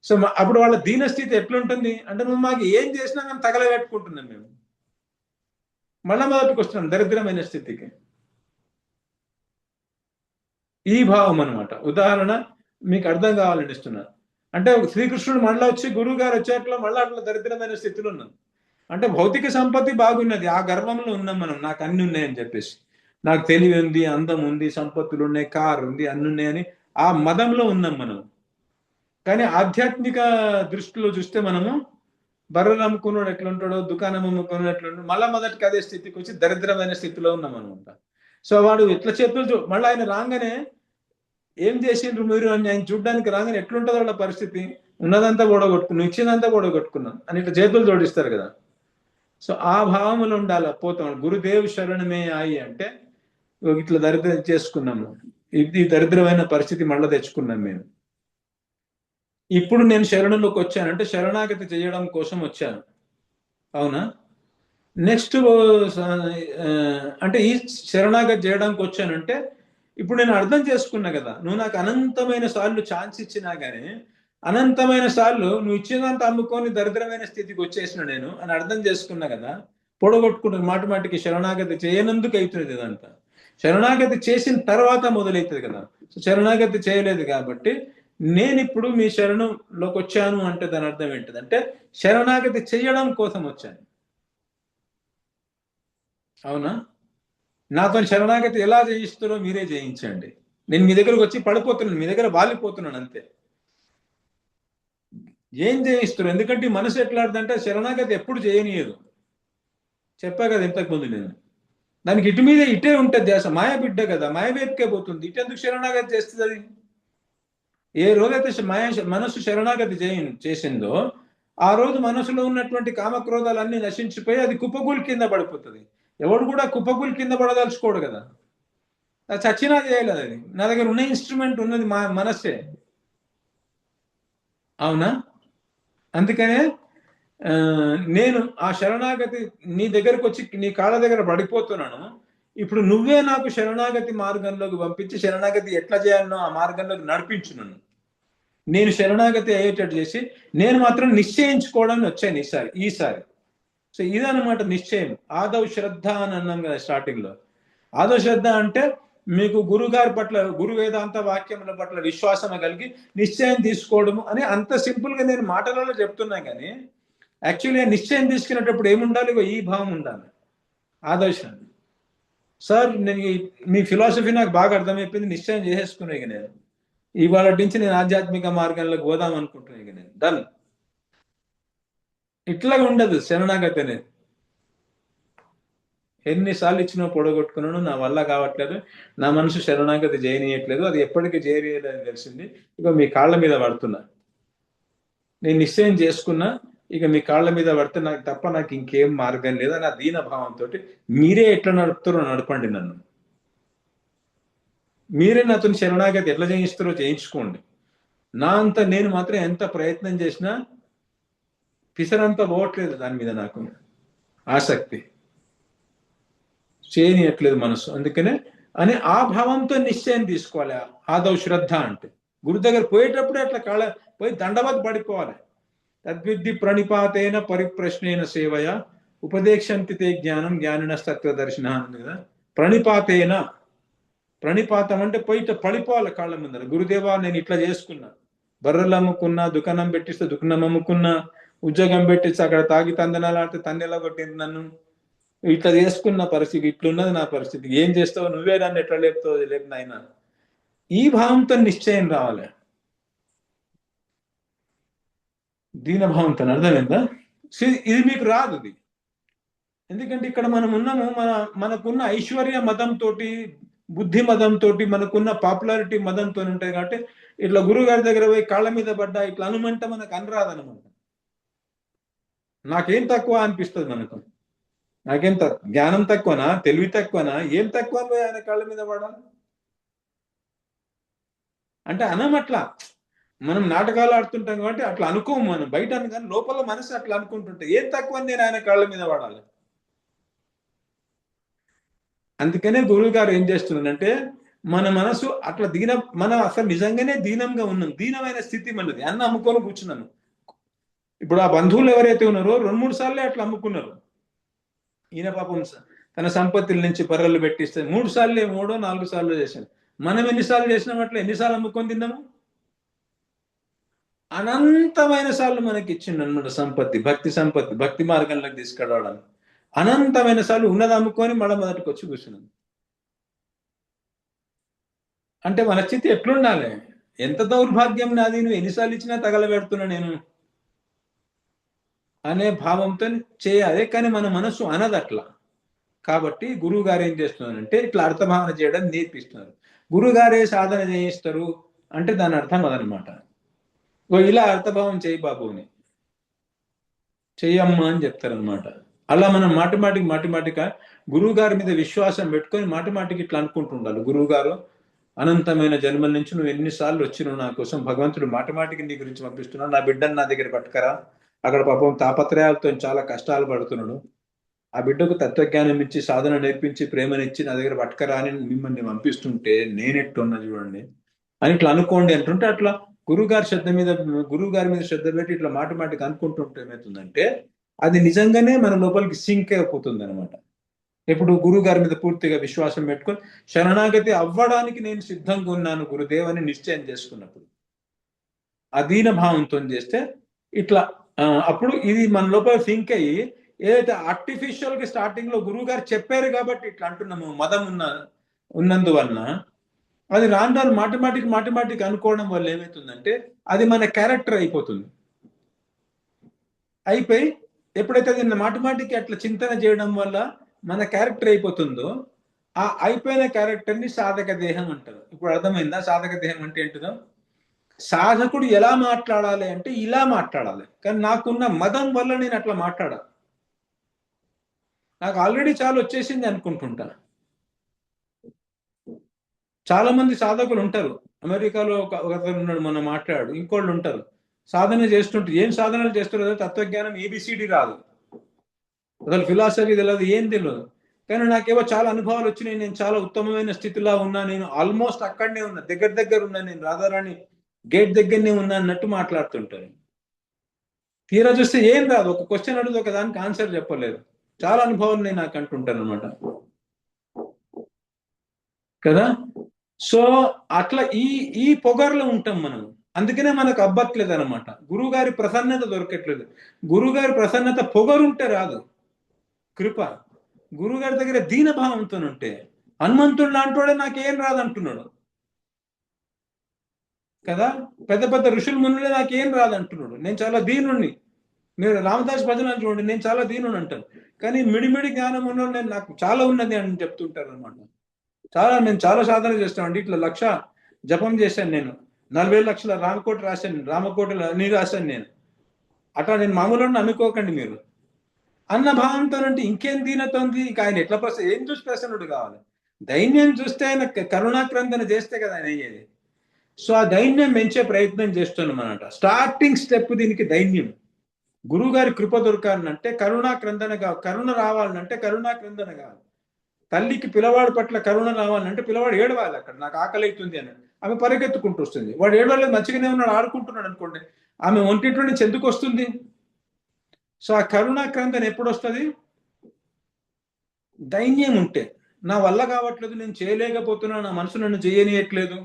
సో అప్పుడు వాళ్ళ దీనస్థితి ఎట్లుంటుంది అంటే, నువ్వు మాకు ఏం చేసినా మేము తగలబెట్టుకుంటున్నాం, మేము మళ్ళా మొదటికి వస్తున్నాం దరిద్రమైన స్థితికి. ఈ భావం అనమాట. ఉదాహరణ మీకు అర్థం కావాలని ఇస్తున్నా. అంటే శ్రీకృష్ణుడు మళ్ళీ వచ్చి గురువు గారు వచ్చేట్లా మళ్ళీ అట్లా దరిద్రమైన స్థితిలో ఉన్నాం. అంటే భౌతిక సంపత్తి బాగున్నది, ఆ గర్వంలో ఉన్నాం మనం, నాకు అన్ని ఉన్నాయని చెప్పేసి. నాకు తెలివి ఉంది, అందం ఉంది, సంపత్తులు ఉన్నాయి, కారు ఉంది, అన్ని ఉన్నాయని ఆ మదంలో ఉన్నాం మనం. కానీ ఆధ్యాత్మిక దృష్టిలో చూస్తే మనము బర్రెలు అమ్ముకున్నాడు ఎట్లుంటాడో, దుకాణం అమ్ముకున్నాడు ఎట్లుంటాడు, మళ్ళా మొదటికి అదే స్థితికి వచ్చి దరిద్రమైన స్థితిలో ఉన్నాం అనమాట. సో వాడు ఇట్లా చేతులు మళ్ళీ ఆయన రాగానే ఏం చేసిండ్రు మీరు అని ఆయన చూడడానికి రాగానే ఎట్లుంటుందో వాళ్ళ పరిస్థితి, ఉన్నదంతా ఓడగొట్టుకున్నాం, ఇచ్చిందంతా ఓడగొట్టుకున్నాం అని ఇట్లా చేతులు జోడిస్తారు కదా. సో ఆ భావములు ఉండాలి. పోతాం గురుదేవ్ శరణమే ఆయి అంటే ఇట్లా దరిద్రం చేసుకున్నాము, ఇది దరిద్రమైన పరిస్థితి మళ్ళీ తెచ్చుకున్నాం మేము. ఇప్పుడు నేను శరణులోకి వచ్చానంటే శరణాగతి చేయడం కోసం వచ్చాను. అవునా? నెక్స్ట్ అంటే ఈ శరణాగతి చేయడానికి వచ్చానంటే ఇప్పుడు నేను అర్థం చేసుకున్నా కదా, నువ్వు నాకు అనంతమైన సార్లు ఛాన్స్ ఇచ్చినా కానీ అనంతమైన సార్లు నువ్వు ఇచ్చినంత అమ్ముకొని దరిద్రమైన స్థితికి వచ్చేసిన నేను అని అర్థం చేసుకున్నా కదా. పొడగొట్టుకున్న మాటికి శరణాగతి చేయనందుకు అవుతుంది ఇదంతా. శరణాగతి చేసిన తర్వాత మొదలవుతుంది కదా. సో శరణాగతి చేయలేదు కాబట్టి నేను ఇప్పుడు మీ శరణులోకి వచ్చాను అంటే దాని అర్థం ఏంటిదంటే శరణాగతి చేయడం కోసం వచ్చాను. అవునా? నాతో శరణాగతి ఎలా చేయిస్తారో మీరే చేయించండి. నేను మీ దగ్గరకు వచ్చి పడిపోతున్నాను, మీ దగ్గర వాలిపోతున్నాను అంతే. ఏం చేయిస్తారు? ఎందుకంటే మనసు ఎట్లాడుతుందంటే శరణాగతి ఎప్పుడు చేయనీయదు. చెప్పా కదా ఇంతకుముందు నేను, దానికి ఇటు మీద ఇటే ఉంటుంది ధ్యాస. మాయ బిడ్డ కదా, మాయ వైపుకే పోతుంది. ఇటెందుకు శరణాగతి చేస్తుంది అది? ఏ రోజైతే మనసు శరణాగతి చేసిందో ఆ రోజు మనసులో ఉన్నటువంటి కామక్రోధాలన్నీ నశించిపోయి అది కుప్పగూలి కింద పడిపోతుంది. ఎవడు కూడా కుప్పగూలి కింద పడదలుచుకోడు కదా, అది చచ్చినా చేయలేదు. అది నా దగ్గర ఉన్న ఇన్స్ట్రుమెంట్ ఉన్నది మనస్సే. అవునా? అందుకనే నేను ఆ శరణాగతి నీ దగ్గరకు వచ్చి నీ కాళ్ళ దగ్గర పడిపోతున్నాను. ఇప్పుడు నువ్వే నాకు శరణాగతి మార్గంలోకి పంపించి శరణాగతి ఎట్లా చేయాలనో ఆ మార్గంలోకి నడిపించు నన్ను. నేను శరణాగతి అయ్యేటట్టు చేసి నేను మాత్రం నిశ్చయించుకోవడానికి వచ్చాను ఈసారి. సో ఇదన్నమాట నిశ్చయం. ఆదౌ శ్రద్ధ అని అన్నాం కదా స్టార్టింగ్ లో. ఆదౌ శ్రద్ధ అంటే మీకు గురుగారి పట్ల, గురు వేదాంత వాక్యముల పట్ల విశ్వాసం కలిగి నిశ్చయం తీసుకోవడము అని అంత సింపుల్ గా నేను మాటలలో చెప్తున్నా. కానీ యాక్చువల్లీ నిశ్చయం తీసుకునేటప్పుడు ఏముండాలి? ఈ భావం ఉండాలి, ఆదర్శం. సార్ నేను మీ ఫిలాసఫీ నాకు బాగా అర్థమైపోయింది, నిశ్చయం చేసేసుకున్నా. ఇక నేను ఇవాళ నుంచి నేను ఆధ్యాత్మిక మార్గంలోకి పోదాం అనుకుంటున్నా. ఇక నేను డన్. ఇట్లాగా ఉండదు శరణాగతి అనేది. ఎన్నిసార్లు ఇచ్చినా పొడగొట్టుకున్నాను, నా వల్ల కావట్లేదు, నా మనసు శరణాగతి చేయనీయట్లేదు, అది ఎప్పటికీ చేయలేదని తెలిసింది. ఇక మీ కాళ్ళ మీద పడుతున్నా, నేను నిశ్చయం చేసుకున్నా, ఇక మీ కాళ్ళ మీద పడితే నాకు తప్ప నాకు ఇంకేం మార్గం లేదు అని ఆ దీన భావంతో మీరే ఎట్లా నడుపుతారో నడపండి నన్ను. మీరే నాతో శరణాగతి ఎట్లా చేయిస్తారో చేయించుకోండి. నా అంత నేను మాత్రం ఎంత ప్రయత్నం చేసినా పిసరంతా పోవట్లేదు దాని మీద నాకు ఆసక్తి, చేయనియట్లేదు మనసు. అందుకనే అని ఆ భావంతో నిశ్చయం తీసుకోవాలి. ఆదౌ శ్రద్ధ అంటే గురు దగ్గర పోయేటప్పుడే అట్లా కాళ్ళ పోయి దండవత్ పడిపోవాలి. తద్విద్ధి ప్రణిపాతేన పరిప్రశ్నేన సేవయ ఉపదేశంతి తే జ్ఞానం జ్ఞానినస్తత్వదర్శిన ఉంది కదా. ప్రణిపాతేన, ప్రణిపాతం అంటే పోయి పడిపోవాలి కాళ్ళ ముందర. గురుదేవా నేను ఇట్లా చేసుకున్నా, బర్రెలు అమ్ముకున్నా, దుకాణం పెట్టిస్తే దుకాణం అమ్ముకున్నా, ఉద్యోగం పెట్టిస్తే అక్కడ తాగి తందనాలు ఆడితే తందెలా కొట్టింది నన్ను, ఇట్లా చేసుకున్న పరిస్థితి, ఇట్లున్నది నా పరిస్థితి, ఏం చేస్తావు నువ్వే నన్ను ఎట్లా లేపుతావు లేపు నాయన. ఈ భావంతో నిశ్చయం రావాలి, దీనభావంతో. అర్థమైందా? ఇది మీకు రాదు ఇది. ఎందుకంటే ఇక్కడ మనం ఉన్నాము, మనకున్న ఐశ్వర్య మదంతో, బుద్ధి మదంతో, మనకున్న పాపులారిటీ మదంతో ఉంటాయి. కాబట్టి ఇట్లా గురువు గారి దగ్గర పోయి కాళ్ళ మీద పడ్డా ఇట్లా అనుమంటే మనకు అనరాదనమాట. నాకేం తక్కువ అనిపిస్తుంది మనకు, నాకేం జ్ఞానం తక్కువనా, తెలివి తక్కువనా, ఏం తక్కువ పోయి ఆయన కాళ్ళ మీద పడాలి అంటే అనమట్లా. మనం నాటకాలు ఆడుతుంటాం కాబట్టి అట్లా అనుకోము మనం బయట, కానీ లోపల మనసు అట్లా అనుకుంటుంటే ఏం తక్కువ నేను ఆయన కాళ్ళ మీద పడాలి. అందుకనే గురువు గారు ఏం చేస్తున్నారంటే మన మనసు అట్లా మనం అసలు నిజంగానే దీనంగా ఉన్నాం, దీనమైన స్థితి మనది. అన్న అమ్ముకొని కూర్చున్నాను. ఇప్పుడు ఆ బంధువులు ఎవరైతే ఉన్నారో 2-3 సార్లే అట్లా అమ్ముకున్నారు. ఈయన పాపం తన సంపత్తుల నుంచి పర్రలు పెట్టిస్తే 3 సార్లు 3-4 సార్లు చేశాను. మనం ఎన్నిసార్లు చేసినాం అట్లా? ఎన్నిసార్లు అమ్ముకొని తిన్నాము? అనంతమైన సార్లు మనకి ఇచ్చిండు అనమాట సంపత్తి, భక్తి మార్గంలోకి తీసుకురావడానికి. అనంతమైన సార్లు ఉన్నది అమ్ముకొని మళ్ళీ మొదటికి వచ్చి కూర్చున్నాను. అంటే మన స్థితి ఎట్లుండాలి? ఎంత దౌర్భాగ్యం నాది, నువ్వు ఎన్నిసార్లు ఇచ్చినా తగలబెడుతున్నా నేను అనే భావంతో చేయాలి. కానీ మన మనసు అనదట్లా. కాబట్టి గురువు గారు ఏం చేస్తున్నారంటే ఇట్లా అర్థభావన చేయడం నేర్పిస్తున్నారు. గురుగారే సాధన చేయిస్తారు అంటే దాని అర్థం అదనమాట. ఇలా అర్థభావం చేయి బాబుని, చెయ్యమ్మా అని చెప్తారనమాట. అలా మనం మాటిమాటిగా గురువు గారి మీద విశ్వాసం పెట్టుకొని మాటిమాటికి ఇట్లా అనుకుంటూ ఉండాలి. గురువు గారు అనంతమైన జన్మల నుంచి నువ్వు ఎన్నిసార్లు వచ్చినావు నా కోసం, భగవంతుడు మాటిమాటికి నీ గురించి పంపిస్తున్నాడు, నా బిడ్డను నా దగ్గర పట్టుకరా, అక్కడ పాపం తాపత్రయాలతో చాలా కష్టాలు పడుతున్నాడు, ఆ బిడ్డకు తత్వజ్ఞానం ఇచ్చి సాధన నేర్పించి ప్రేమనిచ్చి నా దగ్గర పట్టుకరా అని మిమ్మల్ని పంపిస్తుంటే నేనెట్టున్నా చూడండి అని ఇట్లా అనుకోండి అంటుంటే, అట్లా గురువు గారి మీద శ్రద్ధ పెట్టి ఇట్లా మాటిమాటికి అనుకుంటుంటే ఏమవుతుందంటే అది నిజంగానే మన లోపలికి సింక్ అయిపోతుంది అనమాట. ఇప్పుడు గురువు గారి మీద పూర్తిగా విశ్వాసం పెట్టుకొని శరణాగతి అవ్వడానికి నేను సిద్ధంగా ఉన్నాను గురుదేవని నిశ్చయం చేసుకున్నప్పుడు, అధీన భావంతో చేస్తే ఇట్లా అప్పుడు ఇది మన లోపల సింక్ అయ్యి, ఏదైతే ఆర్టిఫిషియల్ గా స్టార్టింగ్ లో గురువు గారు చెప్పారు కాబట్టి ఇట్లా అంటున్నాము మదం ఉన్నందువలన, అది రాను రాను మాటిమాటికి అనుకోవడం వల్ల ఏమవుతుందంటే అది మన క్యారెక్టర్ అయిపోతుంది. అయిపోయి ఎప్పుడైతే దీన్ని మాటిమాటికి అట్లా చింతన చేయడం వల్ల మన క్యారెక్టర్ అయిపోతుందో, ఆ అయిపోయిన క్యారెక్టర్ ని సాధక దేహం అంటారు. ఇప్పుడు అర్థమైందా సాధక దేహం అంటే ఏంటిదో? సాధకుడు ఎలా మాట్లాడాలి అంటే ఇలా మాట్లాడాలి. కానీ నాకున్న మదం వల్ల నేను అట్లా మాట్లాడాలి. నాకు ఆల్రెడీ చాలా వచ్చేసింది అనుకుంటుంటా. చాలా మంది సాధకులు ఉంటారు. అమెరికాలో ఒకరు ఉన్నాడు, మొన్న మాట్లాడు. ఇంకోళ్ళు ఉంటారు సాధన చేస్తుంటారు. ఏం సాధనలు చేస్తారు? తత్వజ్ఞానం ఏబిసిడి రాదు, అసలు ఫిలాసఫీ తెలియదు, ఏం తెలియదు. కానీ నాకేవో చాలా అనుభవాలు వచ్చినాయి. నేను చాలా ఉత్తమమైన స్థితిలో ఉన్నా, నేను ఆల్మోస్ట్ అక్కడనే ఉన్నా, దగ్గర ఉన్నా, నేను రాధారాణి గేట్ దగ్గరనే ఉన్నా అన్నట్టు మాట్లాడుతుంటాను. తీరా చూస్తే ఏం రాదు. ఒక క్వశ్చన్ అడుగుతుంది, ఒక దానికి ఆన్సర్ చెప్పలేదు. చాలా అనుభవాలు నేను నాకు అంటుంటాను అనమాట కదా. సో అట్లా ఈ పొగర్లో ఉంటాం మనం. అందుకనే మనకు అబ్బట్లేదు అనమాట. గురువుగారి ప్రసన్నత దొరకట్లేదు. గురువుగారి ప్రసన్నత పొగరుంటే రాదు, కృప. గురువుగారి దగ్గర దీనభావంతో ఉంటే, హనుమంతుడు లాంటోడే నాకేం రాదంటున్నాడు కదా. పెద్ద పెద్ద ఋషులు మునులే నాకేం రాదంటున్నాడు. నేను చాలా దీనుణ్ణి. మీరు రామదాస్ భజనలు చూడండి, నేను చాలా దీనుని అంటాను. కానీ మిడిమిడి జ్ఞానం ఉన్నాడు, నేను నాకు చాలా ఉన్నది అని చెప్తుంటారు అనమాట. నేను చాలా సాధన చేస్తానండి. ఇట్లా 1,00,000 జపం చేశాను నేను. 40 లక్షల రామకోట రాశాను, రామకోటలు అన్ని రాశాను నేను. అట్లా నేను మామూలు అనుకోకండి మీరు. అన్న భావంతో అంటే ఇంకేం దీనత ఉంది. ఇంకా ఆయన ఎట్లా ఏం చూసి ప్రసన్నుడు కావాలి? దైన్యం చూస్తే ఆయన కరుణాక్రందన చేస్తే కదా ఆయన అయ్యేది. సో ఆ దైన్యం పెంచే ప్రయత్నం చేస్తున్నాం అన్నమాట. స్టార్టింగ్ స్టెప్ దీనికి దైన్యం. గురువు గారి కృప దొరకాలంటే కరుణాక్రందన కరుణ రావాలంటే కరుణాక్రందన కావాలి. తల్లికి పిల్లవాడి పట్ల కరుణ రావాలంటే పిల్లవాడు ఏడవాలి. అక్కడ నాకు ఆకలి అవుతుంది అని ఆమె పరిగెత్తుకుంటూ వస్తుంది. వాడు ఏడవలేదు, మంచిగానే ఉన్నాడు, ఆడుకుంటున్నాడు అనుకోండి, ఆమె ఒంటింట్లో నుంచి ఎందుకు వస్తుంది? సో ఆ కరుణాక్రందన ఎప్పుడు వస్తుంది? దైన్యం ఉంటే. నా వల్ల కావట్లేదు, నేను చేయలేకపోతున్నా, నా మనసు నన్ను చేయనీయట్లేదు,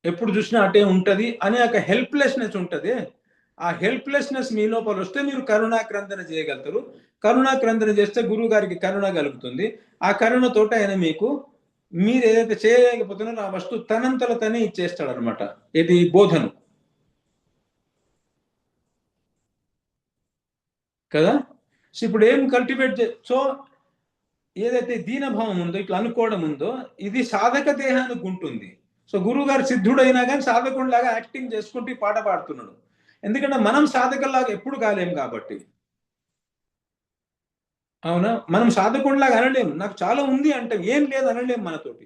ఎప్పుడు చూసినా అటే ఉంటది అనే ఒక హెల్ప్లెస్నెస్ ఉంటుంది. ఆ హెల్ప్లెస్నెస్ మీ లోపల వస్తే మీరు కరుణాక్రందన చేయగలుగుతారు. కరుణాక్రందన చేస్తే గురువు గారికి కరుణ కలుగుతుంది. ఆ కరుణతోట ఆయన మీకు మీరు ఏదైతే చేయలేకపోతున్నారో ఆ వస్తువు తనంతల తనే ఇచ్చేస్తాడు అనమాట. ఇది బోధన కదా. సో ఇప్పుడు ఏం కల్టివేట్ సో ఏదైతే దీనభావం ఉందో, ఇట్లా అనుకోవడం ఉందో, ఇది సాధక దేహానికి ఉంటుంది. సో గురువు గారు సిద్ధుడైనా కానీ సాధకుడిలాగా యాక్టింగ్ చేసుకుంటూ పాట పాడుతున్నాడు. ఎందుకంటే మనం సాధకుల్లాగా ఎప్పుడు కాలేం కాబట్టి. అవునా, మనం సాధకుడిలాగా అనలేము. నాకు చాలా ఉంది అంటే ఏం లేదు అనలేము మనతోటి.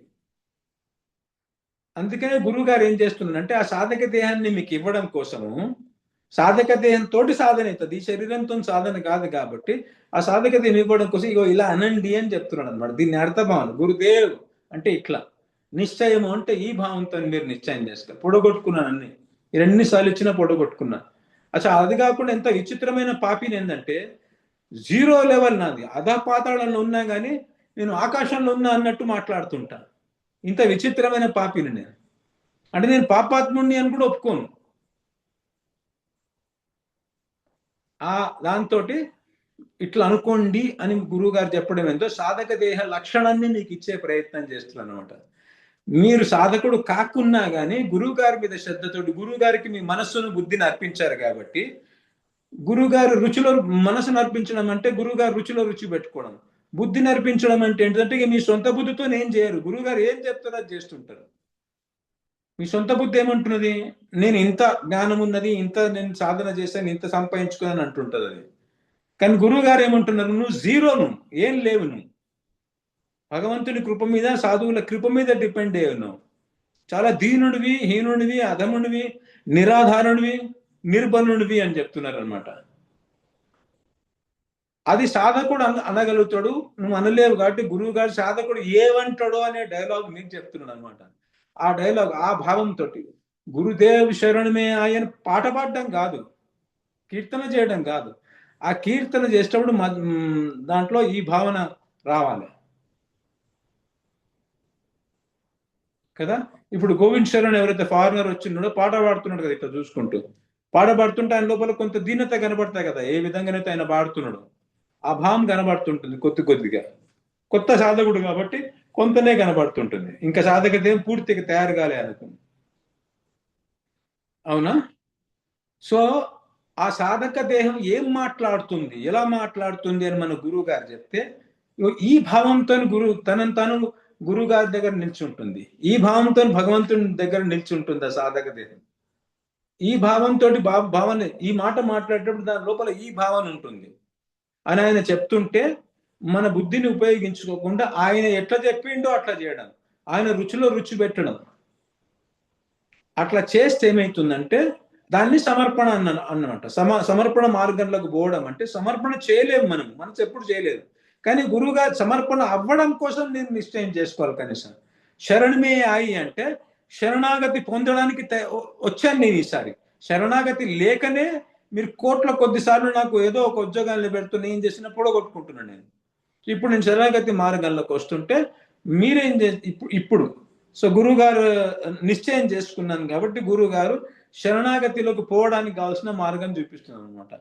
అందుకనే గురువు గారు ఏం చేస్తున్నారంటే ఆ సాధక దేహాన్ని మీకు ఇవ్వడం కోసము, సాధక దేహంతో సాధన అవుతుంది, ఈ శరీరంతో సాధన కాదు కాబట్టి ఆ సాధక దేహం ఇవ్వడం కోసం ఇగో ఇలా అనండి అని చెప్తున్నాడు అనమాట. దీన్ని అర్థభావన. గురుదేవ్ అంటే ఇట్లా, నిశ్చయము అంటే ఈ భావంతో మీరు నిశ్చయం చేస్తారు. పొడగొట్టుకున్నాను అన్ని, 2 సార్లు ఇచ్చినా పొడగొట్టుకున్నా. అసలు అది కాకుండా ఎంత విచిత్రమైన పాపిని ఏంటంటే, 0 లెవెల్ నాది, అధపాతాళంలో ఉన్నా కానీ నేను ఆకాశంలో ఉన్నా అన్నట్టు మాట్లాడుతుంటా. ఇంత విచిత్రమైన పాపిని నేను. అంటే నేను పాపాత్ముడిని అని కూడా ఒప్పుకోను. దాంతో ఇట్లా అనుకోండి అని గురువు గారు చెప్పడం ఏంటో సాధక దేహ లక్షణాన్ని మీకు ఇచ్చే ప్రయత్నం చేస్తున్నాను అనమాట. మీరు సాధకుడు కాకున్నా కానీ గురువు గారి మీద శ్రద్ధతోటి, గురువు గారికి మీ మనస్సును బుద్ధిని అర్పించారు కాబట్టి, గురువు గారు రుచిలో మనసును అర్పించడం అంటే గురువు గారు రుచిలో రుచి పెట్టుకోవడం. బుద్ధిని అర్పించడం అంటే ఏంటంటే మీ సొంత బుద్ధితో ఏం చేయరు, గురువు గారు ఏం చెప్తారో అది చేస్తుంటారు. మీ సొంత బుద్ధి ఏమంటున్నది? నేను ఇంత జ్ఞానం ఉన్నది, ఇంత నేను సాధన చేశాను, ఇంత సంపాదించుకున్నాను అంటుంటది అది. కానీ గురువు గారు ఏమంటున్నారు? నువ్వు 0, నువ్వు ఏం లేవు, నువ్వు భగవంతుని కృప మీద, సాధువుల కృప మీద డిపెండ్ అయ్యావు. నువ్వు చాలా దీనుడివి, హీనుడివి, అధముడివి, నిరాధారుడివి, నిర్బలుడివి అని చెప్తున్నారు అనమాట. అది సాధకుడు అనగలుగుతాడు, నువ్వు అనలేవు. కాబట్టి గురువు గారు సాధకుడు ఏమంటాడో అనే డైలాగ్ నీకు చెప్తున్నాడు అనమాట. ఆ డైలాగ్, ఆ భావంతో గురుదేవ్ శరణమే ఆయన పాట పాడడం కాదు, కీర్తన చేయడం కాదు. ఆ కీర్తన చేసేటప్పుడు దాంట్లో ఈ భావన రావాలి కదా. ఇప్పుడు గోవింద్ శరణ్ ఎవరైతే ఫారినర్ వచ్చినాడో పాట పాడుతున్నాడు కదా, ఇట్లా చూసుకుంటూ పాట పాడుతుంటే ఆయన లోపల కొంత దీనత కనబడతాయి కదా. ఏ విధంగానైతే ఆయన పాడుతున్నాడు ఆ భావం కనబడుతుంటుంది కొద్దిగా. కొత్త సాధకుడు కాబట్టి కొంతనే కనబడుతుంటుంది. ఇంకా సాధకదేం పూర్తిగా తయారు కాలే అనుకుంది. అవునా? సో ఆ సాధక దేహం ఏం మాట్లాడుతుంది, ఎలా మాట్లాడుతుంది అని మన గురువు గారు చెప్తే, ఈ భావంతో గురువు తనను తాను గురువు గారి దగ్గర నిల్చుంటుంది. ఈ భావంతో భగవంతుని దగ్గర నిల్చుంటుంది ఆ సాధక దేహం. ఈ భావంతో భావన, ఈ మాట మాట్లాడేటప్పుడు దాని లోపల ఈ భావన ఉంటుంది అని ఆయన చెప్తుంటే మన బుద్ధిని ఉపయోగించుకోకుండా ఆయన ఎట్లా చెప్పిండో అట్లా చేయడం, ఆయన రుచిలో రుచి పెట్టడం, అట్లా చేస్తే ఏమవుతుందంటే దాన్ని సమర్పణ అన్నమాట. సమర్పణ మార్గంలోకి పోవడం అంటే సమర్పణ చేయలేము మనం, మనసు ఎప్పుడు చేయలేదు. కానీ గురువుగా సమర్పణ అవ్వడం కోసం నేను నిశ్చయం చేసుకోవాలి. కనీసం శరణమే ఆయి అంటే శరణాగతి పొందడానికి వచ్చాను నేను. ఈసారి శరణాగతి లేకనే మీరు కోట్ల కొద్దిసార్లు నాకు ఏదో ఒక ఉద్యోగాన్ని పెడుతూ నేను చేసిన పొడగొట్టుకుంటున్నాను నేను. ఇప్పుడు నేను శరణాగతి మార్గంలోకి వస్తుంటే మీరేం ఇప్పుడు సో గురువు గారు నిశ్చయం చేసుకున్నాను కాబట్టి గురువు గారు శరణాగతిలోకి పోవడానికి కావాల్సిన మార్గం చూపిస్తున్నాడు అనమాట.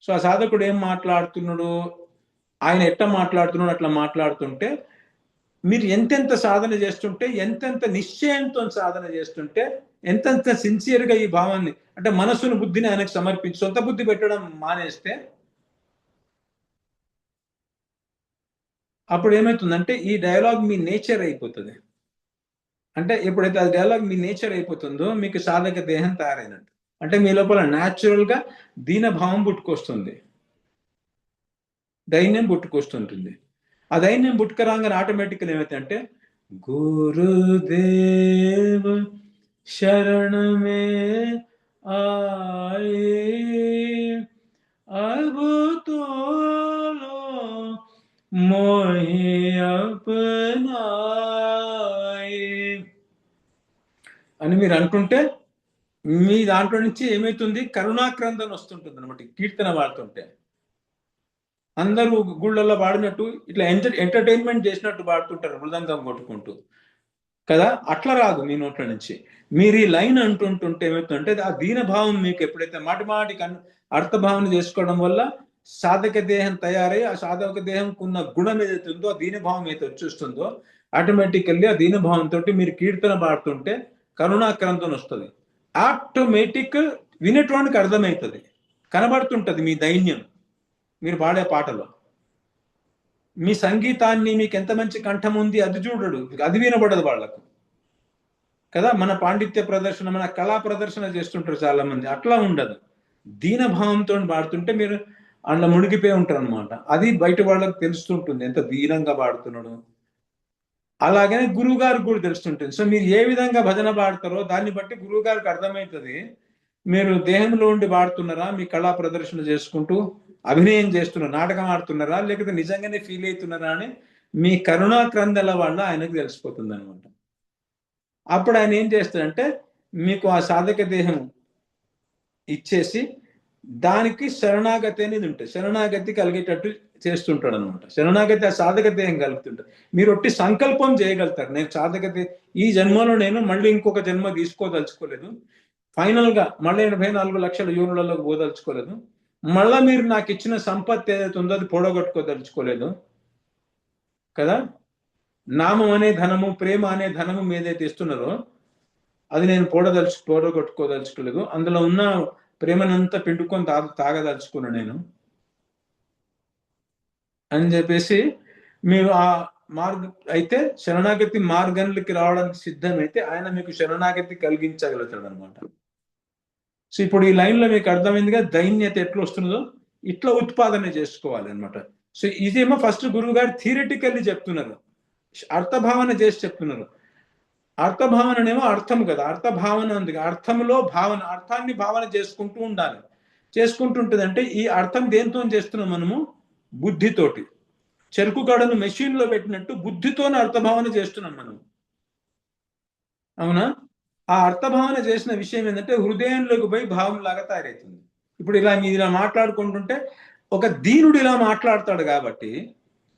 సో ఆ సాధకుడు ఏం మాట్లాడుతున్నాడు, ఆయన ఎట్లా మాట్లాడుతున్నాడు అట్లా మాట్లాడుతుంటే మీరు ఎంతెంత సాధన చేస్తుంటే, ఎంతెంత నిశ్చయంతో సాధన చేస్తుంటే, ఎంతెంత సిన్సియర్గా ఈ భావాన్ని అంటే మనసును బుద్ధిని ఆయనకు సమర్పించి సొంత బుద్ధి పెట్టడం మానేస్తే అప్పుడు ఏమవుతుందంటే ఈ డైలాగ్ మీ నేచర్ అయిపోతుంది. అంటే ఎప్పుడైతే ఆ డైలాగ్ మీ నేచర్ అయిపోతుందో మీకు సాధక దేహం తయారైనట్టు. అంటే మీ లోపల న్యాచురల్గా దీనభావం పుట్టుకొస్తుంది, దైన్యం పుట్టుకొస్తుంటుంది. ఆ దైన్యం పుట్టుకరాగానే ఆటోమేటిక్గా ఏమైతే గురుదేవ శరణమే ఆయే అబుతోలో మోహి అపనాయే అని మీరు అంటుంటే మీ దాంట్లో నుంచి ఏమైతుంది, కరుణాక్రందన వస్తుంటుంది అనమాట. కీర్తన పాడుతుంటే అందరూ గుళ్ళల్లో పాడినట్టు ఇట్లా ఎంటర్టైన్మెంట్ చేసినట్టు పాడుతుంటారు మృదంగం కొట్టుకుంటూ కదా, అట్లా రాదు మీ నోట్ల నుంచి. మీరు ఈ లైన్ అంటుంటుంటే ఏమవుతుందంటే ఆ దీనభావం మీకు ఎప్పుడైతే మాటిమాటికి అర్థభావన చేసుకోవడం వల్ల సాధక దేహం తయారై ఆ సాధక దేహంకు ఉన్న గుణం ఏదైతే ఉందో ఆ దీనభావం ఏదైతే వచ్చేస్తుందో ఆటోమేటికల్లీ ఆ దీనభావంతో మీరు కీర్తన పాడుతుంటే కరుణాక్రందన వస్తుంది. ఆటోమేటిక్ వినేటోనికి అర్థమవుతుంది, కనబడుతుంటది మీ దైన్యం మీరు పాడే పాటలో. మీ సంగీతాన్ని మీకు ఎంత మంచి కంఠం ఉంది అది చూడడు, అది వినబడదు వాళ్ళకు కదా. మన పాండిత్య ప్రదర్శన, మన కళా ప్రదర్శన చేస్తుంటారు చాలా మంది, అట్లా ఉండదు. దీనభావంతో పాడుతుంటే మీరు అందులో మునిగిపోయి ఉంటారు అనమాట. అది బయట వాళ్ళకి తెలుస్తుంటుంది ఎంత దీనంగా పాడుతున్నాడు. అలాగనే గురువు గారికి కూడా తెలుస్తుంటుంది. సో మీరు ఏ విధంగా భజన పాడతారో దాన్ని బట్టి గురువు గారికి అర్థమవుతుంది మీరు దేహంలో ఉండి పాడుతున్నారా, మీ కళా ప్రదర్శన చేసుకుంటూ అభినయం చేస్తున్నారు, నాటకం ఆడుతున్నారా, లేకపోతే నిజంగానే ఫీల్ అవుతున్నారా అని మీ కరుణాక్రందల వల్ల ఆయనకు తెలిసిపోతుంది అనమాట. అప్పుడు ఆయన ఏం చేస్తాడంటే మీకు ఆ సాధక దేహం ఇచ్చేసి దానికి శరణాగతి అనేది ఉంటుంది, శరణాగతి కలిగేటట్టు చేస్తుంటాడు అనమాట. శరణాగతి ఆ సాధక దేహం కలుగుతుంటాడు. మీరు ఒట్టి సంకల్పం చేయగలుగుతారు, నేను సాధక ఈ జన్మలో నేను మళ్ళీ ఇంకొక జన్మ తీసుకోదలుచుకోలేదు, ఫైనల్ గా మళ్ళీ 84 లక్షల యూనిట్లలోకి పోదలుచుకోలేదు, మళ్ళా మీరు నాకు ఇచ్చిన సంపత్తి ఏదైతే ఉందో అది పొడగొట్టుకోదలుచుకోలేదు కదా. నామం అనే ధనము, ప్రేమ అనే ధనము ఏదైతే ఇస్తున్నారో అది నేను పొడగొట్టుకోదలుచుకోలేదు, అందులో ఉన్న ప్రేమనంతా పిండుకొని తాగదలుచుకున్నాను నేను అని చెప్పేసి మీరు ఆ అయితే శరణాగతి మార్గంలోకి రావడానికి సిద్ధమైతే ఆయన మీకు శరణాగతి కలిగించగలుగుతాడు అనమాట. సో ఇప్పుడు ఈ లైన్లో మీకు అర్థమైందిగా దైన్యత ఎట్లా వస్తుందో ఇట్లా ఉత్పాదన చేసుకోవాలి అనమాట. సో ఇదేమో ఫస్ట్ గురువు గారు థియరిటికల్లీ చెప్తున్నారు, అర్థభావన చేసి చెప్తున్నారు. అర్థభావననేమో అర్థం కదా, అర్థభావన ఉంది, అర్థంలో భావన, అర్థాన్ని భావన చేసుకుంటూ ఉండాలి. చేసుకుంటుంటుంది అంటే ఈ అర్థం దేంతో చేస్తున్నాం మనము, బుద్ధితోటి. చెరుకు గడను మెషిన్ లో పెట్టినట్టు బుద్ధితోనే అర్థభావన చేస్తున్నాం మనం, అవునా. ఆ అర్థభావన చేసిన విషయం ఏంటంటే హృదయంలోకి పోయి భావం లాగా తయారవుతుంది. ఇప్పుడు మీరు ఇలా మాట్లాడుకుంటుంటే ఒక దీనుడు ఇలా మాట్లాడతాడు కాబట్టి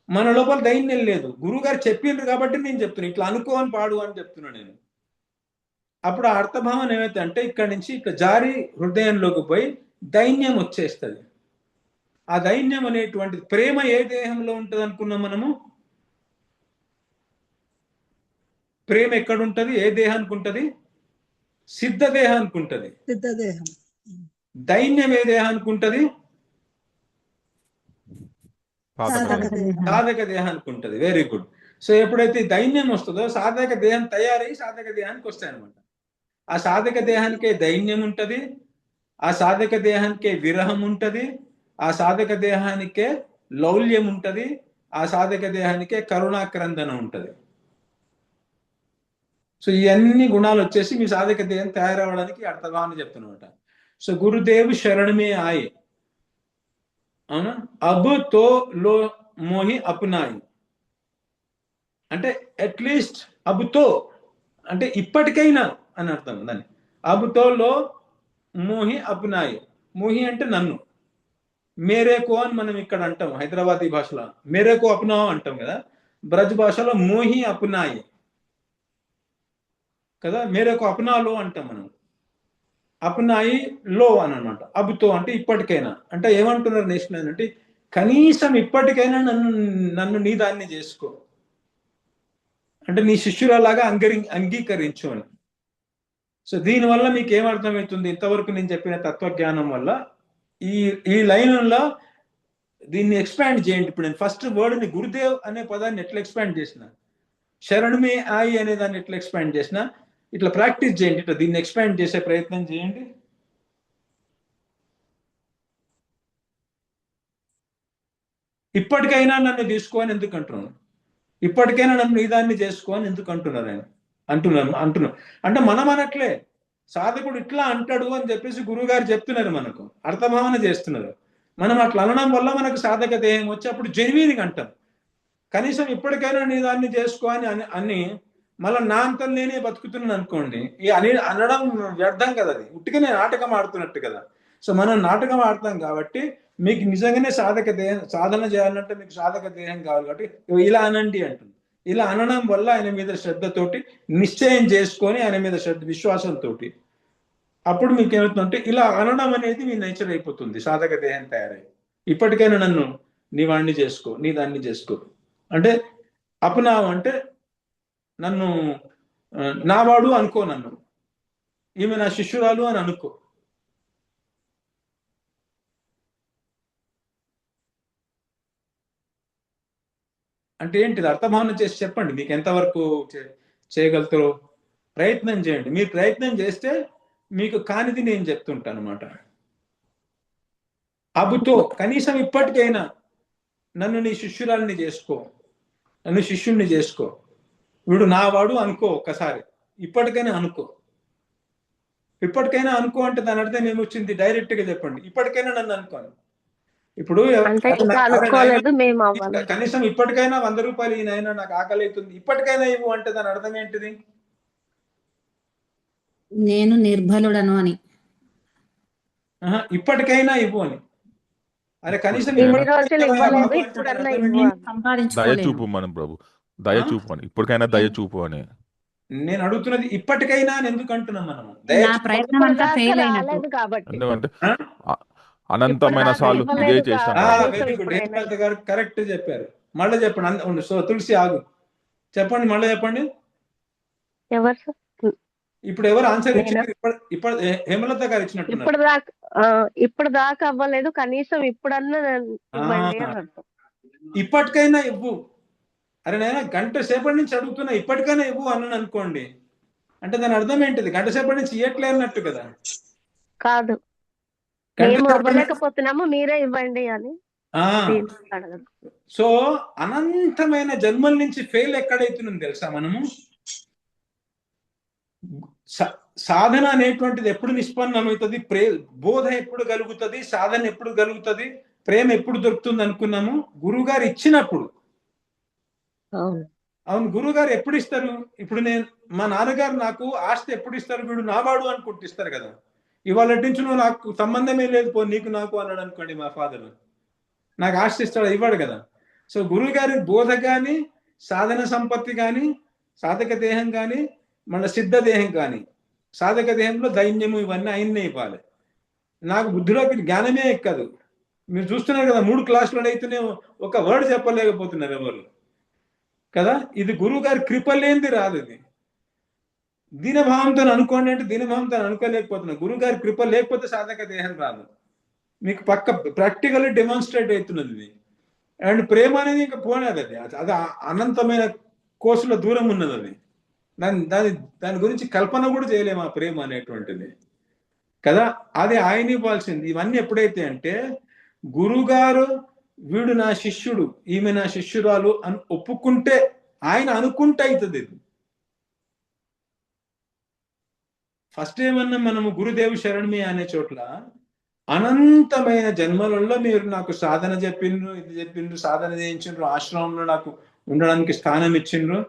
మన లోపల దైన్యం లేదు, గురువు గారు చెప్పిండ్రు కాబట్టి నేను చెప్తున్నాను, ఇట్లా అనుకోని పాడు అని చెప్తున్నాను నేను. అప్పుడు ఆ అర్థభావన ఏమైతే అంటే ఇక్కడి నుంచి ఇట్లా జారి హృదయంలోకి పోయి దైన్యం వచ్చేస్తుంది. ఆ దైన్యం అనేటువంటి ప్రేమ ఏ దేహంలో ఉంటుంది అనుకున్నాం మనము, ప్రేమ ఎక్కడుంటది, ఏ దేహానికి ఉంటది, సిద్ధ దేహానికి ఉంటది. సిద్ధదేహం. దైన్యం ఏ దేహానికి ఉంటది, సాధక దేహం. సాధక దేహానికి ఉంటది. Very good. సో ఎప్పుడైతే ఈ దైన్యం వస్తుందో సాధక దేహం తయారై సాధక దేహానికి వస్తాయన్నమాట. ఆ సాధక దేహానికే దైన్యం ఉంటుంది, ఆ సాధక దేహానికే విరహం ఉంటుంది, ఆ సాధక దేహానికే లౌల్యం ఉంటుంది, ఆ సాధక దేహానికే కరుణాక్రందన ఉంటుంది. సో ఇవన్నీ గుణాలు వచ్చేసి మీ సాధక దేహం తయారవడానికి అర్థభావన చెప్తున్నమాట. సో గురుదేవ్ శరణమే ఆయే, అవునా, అబ్ తో లో మోహి అప్నాయి అంటే అట్లీస్ట్ అబుతో అంటే ఇప్పటికైనా అని అర్థం. దాన్ని అబుతో లో మోహి అప్నాయి, మోహి అంటే నన్ను, మేరేకో అని మనం ఇక్కడ అంటాం హైదరాబాదీ భాషలో, మేరేకో అప్నావు అంటాం కదా, బ్రజ్ భాషలో మోహి అప్నాయి కదా, మేరేకో అప్నాలో అంటాం మనం, అప్నాయి లో అని అనమాట. అబుతో అంటే ఇప్పటికైనా, అంటే ఏమంటున్నారు నేషనల్ అంటే కనీసం ఇప్పటికైనా నన్ను నీ దాన్ని చేసుకో, అంటే నీ శిష్యులలాగా అంగీకరించు అని. సో దీనివల్ల మీకు ఏమర్థమవుతుంది, ఇంతవరకు నేను చెప్పిన తత్వజ్ఞానం వల్ల ఈ లైన్లో దీన్ని ఎక్స్పాండ్ చేయండి. ఇప్పుడు నేను ఫస్ట్ వర్డ్ని గురుదేవ్ అనే పదాన్ని ఎట్లా ఎక్స్పాండ్ చేసిన, శరణమే ఆయి అనే దాన్ని ఎట్లా ఎక్స్పాండ్ చేసిన, ఇట్లా ప్రాక్టీస్ చేయండి, ఇట్లా దీన్ని ఎక్స్పాండ్ చేసే ప్రయత్నం చేయండి. ఇప్పటికైనా నన్ను తీసుకో అని ఎందుకు అంటున్నాను, ఇప్పటికైనా నన్ను ఈ దాన్ని చేసుకో అని ఎందుకు అంటున్నారు ఆయన, అంటున్నాను అంటే మనం అనట్లే, సాధకుడు ఇట్లా అంటాడు అని చెప్పేసి గురువు గారు చెప్తున్నారు, మనకు అర్థభావన చేస్తున్నారు. మనం అట్లా అనడం వల్ల మనకు సాధక దేహం వచ్చి అప్పుడు జెన్యున్గా అంటాం. కనీసం ఇప్పటికైనా నీ దాన్ని చేసుకో అని మళ్ళీ నా అంతం నేనే బతుకుతున్నాను అనుకోండి, ఈ అనడం వ్యర్థం కదా, అది ఉట్టిగానే నాటకం ఆడుతున్నట్టు కదా. సో మనం నాటకం ఆడతాం కాబట్టి మీకు నిజంగానే సాధక దేహం సాధన చేయాలంటే మీకు సాధక దేహం కావాలి కాబట్టి ఇలా అనండి అంటుంది. ఇలా అనడం వల్ల ఆయన మీద శ్రద్ధతోటి నిశ్చయం చేసుకొని ఆయన మీద విశ్వాసంతో అప్పుడు మీకు ఏమవుతుందంటే ఇలా అనడం అనేది మీ నేచర్ అయిపోతుంది, సాధక దేహం తయారై. ఇప్పటికైనా నన్ను నీ వాడిని చేసుకో, నీ దాన్ని చేసుకో అంటే అపనావు అంటే నన్ను నావాడు అనుకో, నన్ను ఈమె నా శిష్యురాలు అని అనుకో. అంటే ఏంటిది అర్థభావన చేసి చెప్పండి, మీకు ఎంతవరకు చేయగలుగుతారో ప్రయత్నం చేయండి. మీరు ప్రయత్నం చేస్తే మీకు కానిది నేను చెప్తుంటాను అనమాట. అబుతో కనీసం ఇప్పటికైనా నన్ను నీ శిష్యురాలిని చేసుకో, నన్ను శిష్యుణ్ణి చేసుకో, వీడు నావాడు అనుకో. ఒక్కసారి ఇప్పటికైనా అనుకో, ఇప్పటికైనా అనుకో అంటే దాని అర్థం ఏమొచ్చింది, డైరెక్ట్ గా చెప్పండి, ఇప్పటికైనా నన్ను అనుకోను. ఇప్పుడు కనీసం ఇప్పటికైనా 100 రూపాయలు ఈ నాయన నాకు ఆకలి అవుతుంది, ఇప్పటికైనా ఇవ్వు అంటే దాని అర్థం ఏంటిది, నేను నిర్బలుడను అని. ఇప్పటికైనా ఇవ్వు అని. అరే కనీసం దయ చూపు మనం ప్రభు, దయ చూపు అని, ఇప్పటికైనా దయ చూపు అని నేను అడుగుతున్నది. ఇప్పటికైనా అని ఎందుకు అంటున్నాం మనం, ప్రయత్నం అంతా ఫెయిల్ అయినట్టు. ఎందుకంటే అనంతమైన సార్లు ఇదే చేశాను. వెరీ గుడ్, హేమలత గారు కరెక్ట్ చెప్పారు. మళ్ళీ చెప్పండి. సో తులసి ఆగు, చెప్పండి మళ్ళీ చెప్పండి. ఇప్పుడు ఎవరు ఆన్సర్ ఇచ్చారు? ఇప్పుడు హేమలత గారు ఇచ్చినట్టు. ఇప్పుడు దాకా అవ్వలేదు, కనీసం ఇప్పుడన్నా ఇప్పటికైనా ఇవ్వు. అరే నేను గంట సేపటి నుంచి అడుగుతున్నా, ఇప్పటికైనా ఇవ్వు అన్నాను అనుకోండి, అంటే దాని అర్థం ఏంటిది, గంట సేపటి నుంచి ఇవ్వట్లే అన్నట్టు కదా. కాదు, మేము ఇవ్వలేకపోతున్నాము, మీరే ఇవ్వండి అని. సో అనంతమైన జన్మల నుంచి ఫెయిల్ ఎక్కడైతున్నాం తెలుసా మనము. సాధన అనేటువంటిది ఎప్పుడు నిష్పన్నమవుతుంది, బోధ ఎప్పుడు కలుగుతుంది, సాధన ఎప్పుడు కలుగుతుంది, ప్రేమ ఎప్పుడు దొరుకుతుంది అనుకున్నాము, గురువు గారు ఇచ్చినప్పుడు. అవును, గురువు గారు ఎప్పుడు ఇస్తారు? ఇప్పుడు మా నాన్నగారు నాకు ఆస్తి ఎప్పుడు ఇస్తారు, వీడు నావాడు అనుకుంటూ ఇస్తారు కదా. ఇవాళ నుంచి నువ్వు నాకు సంబంధమే లేదు పో నీకు నాకు అన్నాడు అనుకోండి, మా ఫాదర్ నాకు ఆస్తి ఇస్తాడు, ఇవ్వడు కదా. సో గురువు గారి బోధ కానీ, సాధన సంపత్తి కానీ, సాధక దేహం కానీ, మన సిద్ధ దేహం కానీ, సాధక దేహంలో దైన్యము ఇవన్నీ ఆయన్నే ఇవ్వాలి. నాకు బుద్ధిలోకి జ్ఞానమే ఎక్కదు. మీరు చూస్తున్నారు కదా, 3 క్లాసులు అయితేనే ఒక వర్డ్ చెప్పలేకపోతున్నారు ఎవరు కదా. ఇది గురువు గారి కృప లేనిది రాదు. ఇది దీనభావంతో అనుకోండి అంటే దీనభావంతో అనుకోలేకపోతున్నా. గురువు గారి కృప లేకపోతే సాధక దేహం రాదు. మీకు పక్క ప్రాక్టికల్లీ డెమాన్స్ట్రేట్ అవుతున్నది ఇది. అండ్ ప్రేమ అనేది ఇంకా పోనేది, అది అనంతమైన కోసుల దూరం ఉన్నది అది. దాని గురించి కల్పన కూడా చేయలేము ఆ ప్రేమ అనేటువంటిది కదా. అది ఆయన ఇవ్వాల్సింది. ఇవన్నీ ఎప్పుడైతే అంటే గురుగారు వీడు నా శిష్యుడు, ఈమె నా శిష్యురాలు అని ఒప్పుకుంటే, ఆయన అనుకుంటే అవుతుంది. ఇది ఫస్ట్ ఏమన్నా మనము గురుదేవు శరణ్మి అనే చోట్ల అనంతమైన జన్మలలో మీరు నాకు సాధన చెప్పిండ్రు, ఇది చెప్పిండ్రు, సాధన చేయించిండ్రు, ఆశ్రమంలో నాకు ఉండడానికి స్థానం ఇచ్చిండ్రు.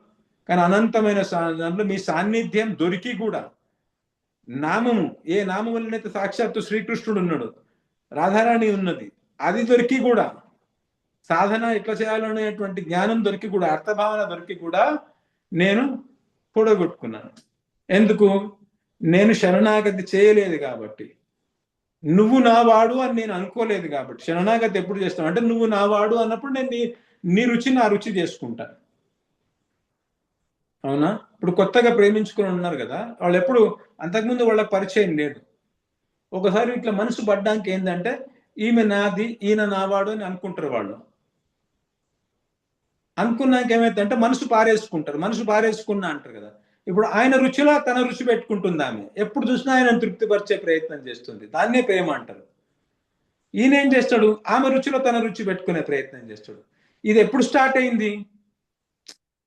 కానీ అనంతమైన దాంట్లో మీ సాన్నిధ్యం దొరికి కూడా నామము, ఏ నామం వల్లనైతే సాక్షాత్తు శ్రీకృష్ణుడు ఉన్నాడు, రాధారాణి ఉన్నది, అది దొరికి కూడా సాధన ఎట్లా చేయాలనేటువంటి జ్ఞానం దొరికి కూడా, అర్థభావన దొరికి కూడా నేను పొడగొట్టుకున్నాను. ఎందుకు? నేను శరణాగతి చేయలేదు కాబట్టి, నువ్వు నా వాడు అని నేను అనుకోలేదు కాబట్టి. శరణాగతి ఎప్పుడు చేస్తాను అంటే నువ్వు నా వాడు అన్నప్పుడు నేను నీ రుచి నా రుచి చేసుకుంటాను. అవునా? ఇప్పుడు కొత్తగా ప్రేమించుకుని ఉన్నారు కదా, వాళ్ళు ఎప్పుడు అంతకుముందు వాళ్ళకి పరిచయం లేదు. ఒకసారి ఇట్లా మనసు పడ్డానికి ఏంటంటే ఈమె నాది, ఈయన నావాడు అని అనుకుంటారు వాళ్ళు. అనుకున్నాక ఏమైందంటే మనసు పారేసుకుంటారు. మనసు పారేసుకున్నా అంటారు కదా. ఇప్పుడు ఆయన రుచిలో తన రుచి పెట్టుకుంటుంది ఆమె. ఎప్పుడు చూసినా ఆయన తృప్తిపరిచే ప్రయత్నం చేస్తుంది. దాన్నే ప్రేమ అంటారు. ఈయన ఏం చేస్తాడు? ఆమె రుచిలో తన రుచి పెట్టుకునే ప్రయత్నం చేస్తాడు. ఇది ఎప్పుడు స్టార్ట్ అయింది?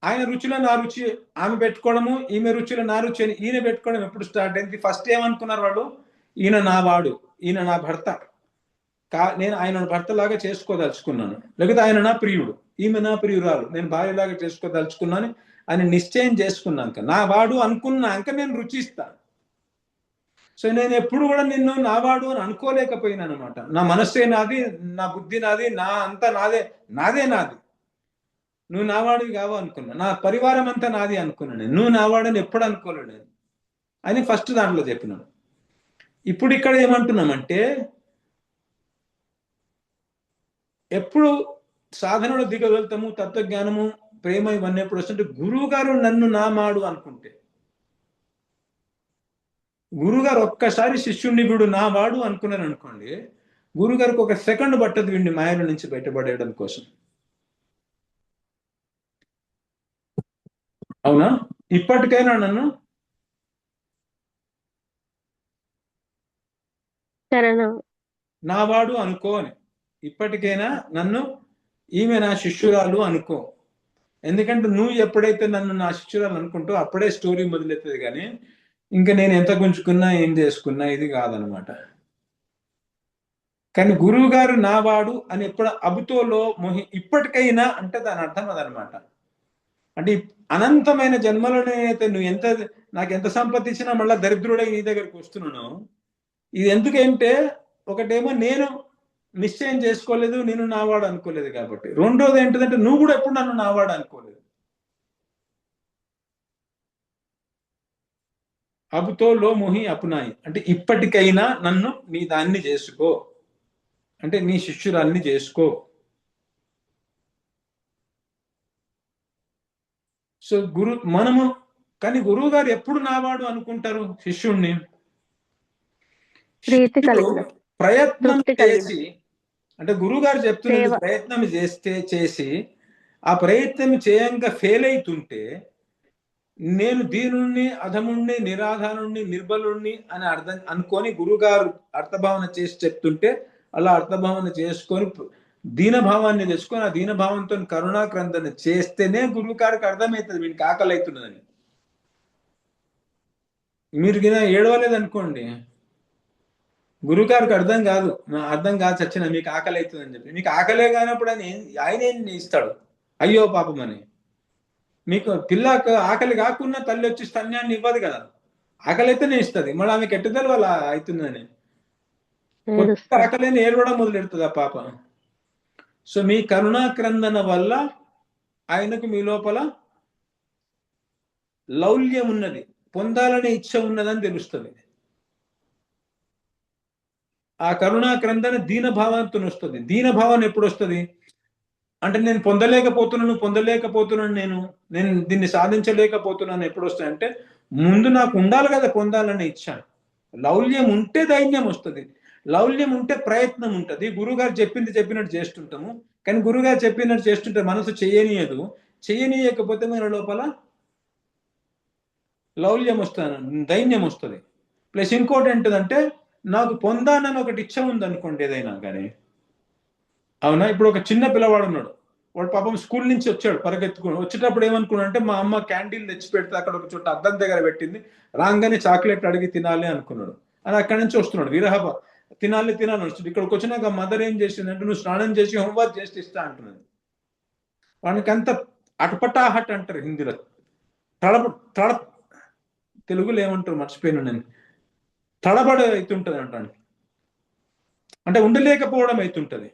ఆయన రుచిలో నా రుచి ఆమె పెట్టుకోవడము, ఈమె రుచిలో నా రుచి అని ఈయన పెట్టుకోవడం ఎప్పుడు స్టార్ట్ అయింది? ఫస్ట్ ఏమనుకున్నారు వాళ్ళు? ఈయన నా వాడు, ఈయన నా భర్త, నేను ఆయన భర్తలాగా చేసుకోదలుచుకున్నాను, లేకపోతే ఆయన నా ప్రియుడు, ఈమె నా ప్రియురాలు, నేను భార్యలాగా చేసుకోదలుచుకున్నాను అని నిశ్చయం చేసుకున్నాక, నా వాడు అనుకున్నాక నేను రుచిస్తాను. సో నేను ఎప్పుడు కూడా నిన్ను నా వాడు అని అనుకోలేకపోయినాను అనమాట. నా మనస్సే నాది, నా బుద్ధి నాది, నా అంతా నాదే, నాదే నాది. నువ్వు నావాడివి కావు అనుకున్నా. నా పరివారం అంతా నాది అనుకున్నాను. నువ్వు నావాడని ఎప్పుడు అనుకోలేడు అని ఫస్ట్ దాంట్లో చెప్పినాను. ఇప్పుడు ఇక్కడ ఏమంటున్నామంటే, ఎప్పుడు సాధనలో దిగగలుగుతాము, తత్వజ్ఞానము, ప్రేమ ఇవన్నీ ఎప్పుడు వస్తుంటే గురువు గారు నన్ను నా మాడు అనుకుంటే, గురుగారు ఒక్కసారి శిష్యుణ్ణి వీడు నా వాడు అనుకున్నారు అనుకోండి, గురుగారికి ఒక సెకండ్ పట్టదు వీడిని మాయల నుంచి బయటపడేయడం కోసం. అవునా? ఇప్పటికైనా నన్ను నా వాడు అనుకో అని, ఇప్పటికైనా నన్ను ఈమె నా శిష్యురాలు అనుకో. ఎందుకంటే నువ్వు ఎప్పుడైతే నన్ను నా శిష్యురాలు అనుకుంటో అప్పుడే స్టోరీ మొదలెత్తది. కానీ ఇంకా నేను ఎంత గుంజుకున్నా ఏం చేసుకున్నా ఇది కాదనమాట. కానీ గురువు గారు నా వాడు అని ఎప్పుడు అబుతోలో మొహి ఇప్పటికైనా అంటే దాని అర్థం అదనమాట. అంటే అనంతమైన జన్మలోనైతే నువ్వు నాకు ఎంత సంపత్తి ఇచ్చినా మళ్ళీ దరిద్రుడై నీ దగ్గరికి వస్తున్నాను. ఇది ఎందుకంటే ఒకటేమో నేను నిశ్చయం చేసుకోలేదు, నేను నావాడు అనుకోలేదు కాబట్టి. రెండోది ఏంటిదంటే నువ్వు కూడా ఎప్పుడు నన్ను నావాడు అనుకోలేదు. అబుతో లో మొహి అపునాయి అంటే ఇప్పటికైనా నన్ను నీ దాన్ని చేసుకో, అంటే నీ శిష్యురాల్ని చేసుకో. సో మనము కానీ గురువు గారు ఎప్పుడు నావాడు అనుకుంటారు శిష్యుణ్ణి? ప్రయత్నం చేసి, అంటే గురువు గారు చెప్తున్నది ప్రయత్నం చేసి ఆ ప్రయత్నం చేయంగా ఫెయిల్ అవుతుంటే, నేను దీనుణ్ణి, అధముణ్ణి, నిరాధారుణ్ణి, నిర్బలుణ్ణి అని అనుకొని గురుగారు అర్థభావన చేసి చెప్తుంటే, అలా అర్థభావన చేసుకొని దీనభావాన్ని తెచ్చుకొని ఆ దీనభావంతో కరుణాక్రందన చేస్తేనే గురువు గారికి అర్థమవుతుంది వీడికి ఆకలి అవుతున్నదని. మీరు ఏడవలేదు అనుకోండి, గురువుగారికి అర్థం కాదు చచ్చిన మీకు ఆకలి అవుతుందని చెప్పి. మీకు ఆకలే కానప్పుడు ఆయన ఏం ఇస్తాడు? అయ్యో పాపం అని. మీకు పిల్లకు ఆకలి కాకుండా తల్లి వచ్చి స్తన్యాన్ని ఇవ్వదు కదా, ఆకలి అయితేనే ఇస్తుంది. మళ్ళీ ఆమెకి ఎట్టుదల వల్ల అవుతుందని ఆకలిని ఏడవడం మొదలెడుతుంది ఆ పాప. సో మీ కరుణాక్రందన వల్ల ఆయనకు మీ లోపల లౌల్యం ఉన్నది, పొందాలనే ఇచ్చ ఉన్నదని తెలుస్తుంది. ఆ కరుణాక్రందన దీనభావంతో వస్తుంది. దీనభావం ఎప్పుడు వస్తుంది అంటే నేను పొందలేకపోతున్నాను, నేను దీన్ని సాధించలేకపోతున్నాను ఎప్పుడు వస్తాయి అంటే, ముందు నాకు ఉండాలి కదా పొందాలని ఇచ్చ. లౌల్యం ఉంటే దైన్యం వస్తుంది, లౌల్యం ఉంటే ప్రయత్నం ఉంటుంది. గురువుగారు చెప్పినట్టు చేస్తుంటాము, కానీ గురువుగారు చెప్పినట్టు చేస్తుంటే మనసు చేయనీయదు. చేయనీయకపోతే మన లోపల లౌల్యం వస్తుంది, దైన్యం వస్తుంది. ప్లస్ ఇంకోటి ఏంటిదంటే నాకు పొందానని ఒకటి ఇచ్చ ఉంది అనుకోండి ఏదైనా కానీ, అవునా? ఇప్పుడు ఒక చిన్న పిల్లవాడు ఉన్నాడు, వాడు పాపం స్కూల్ నుంచి వచ్చాడు పరిగెత్తుకుని, వచ్చేటప్పుడు ఏమనుకున్నాడంటే మా అమ్మ క్యాంటీన్ తెచ్చి పెడితే అక్కడ ఒక చోట అద్దం దగ్గర పెట్టింది, రాగానే చాక్లెట్ అడిగి తినాలి అనుకున్నాడు. అని అక్కడి నుంచి వస్తున్నాడు విరహ తినాలి వస్తుంది. ఇక్కడికి వచ్చినాక మదర్ ఏం చేసిందంటే నువ్వు స్నానం చేసి హోంవర్క్ చేసి ఇస్తా అంటున్నది. వానికి అంత అటపటాహట్ అంటారు హిందీలో, తడప తెలుగులో ఏమంటారు మర్చిపోయాను నేను, తడబడ అవుతుంటది అంటాను, అంటే ఉండలేకపోవడం అవుతుంటది,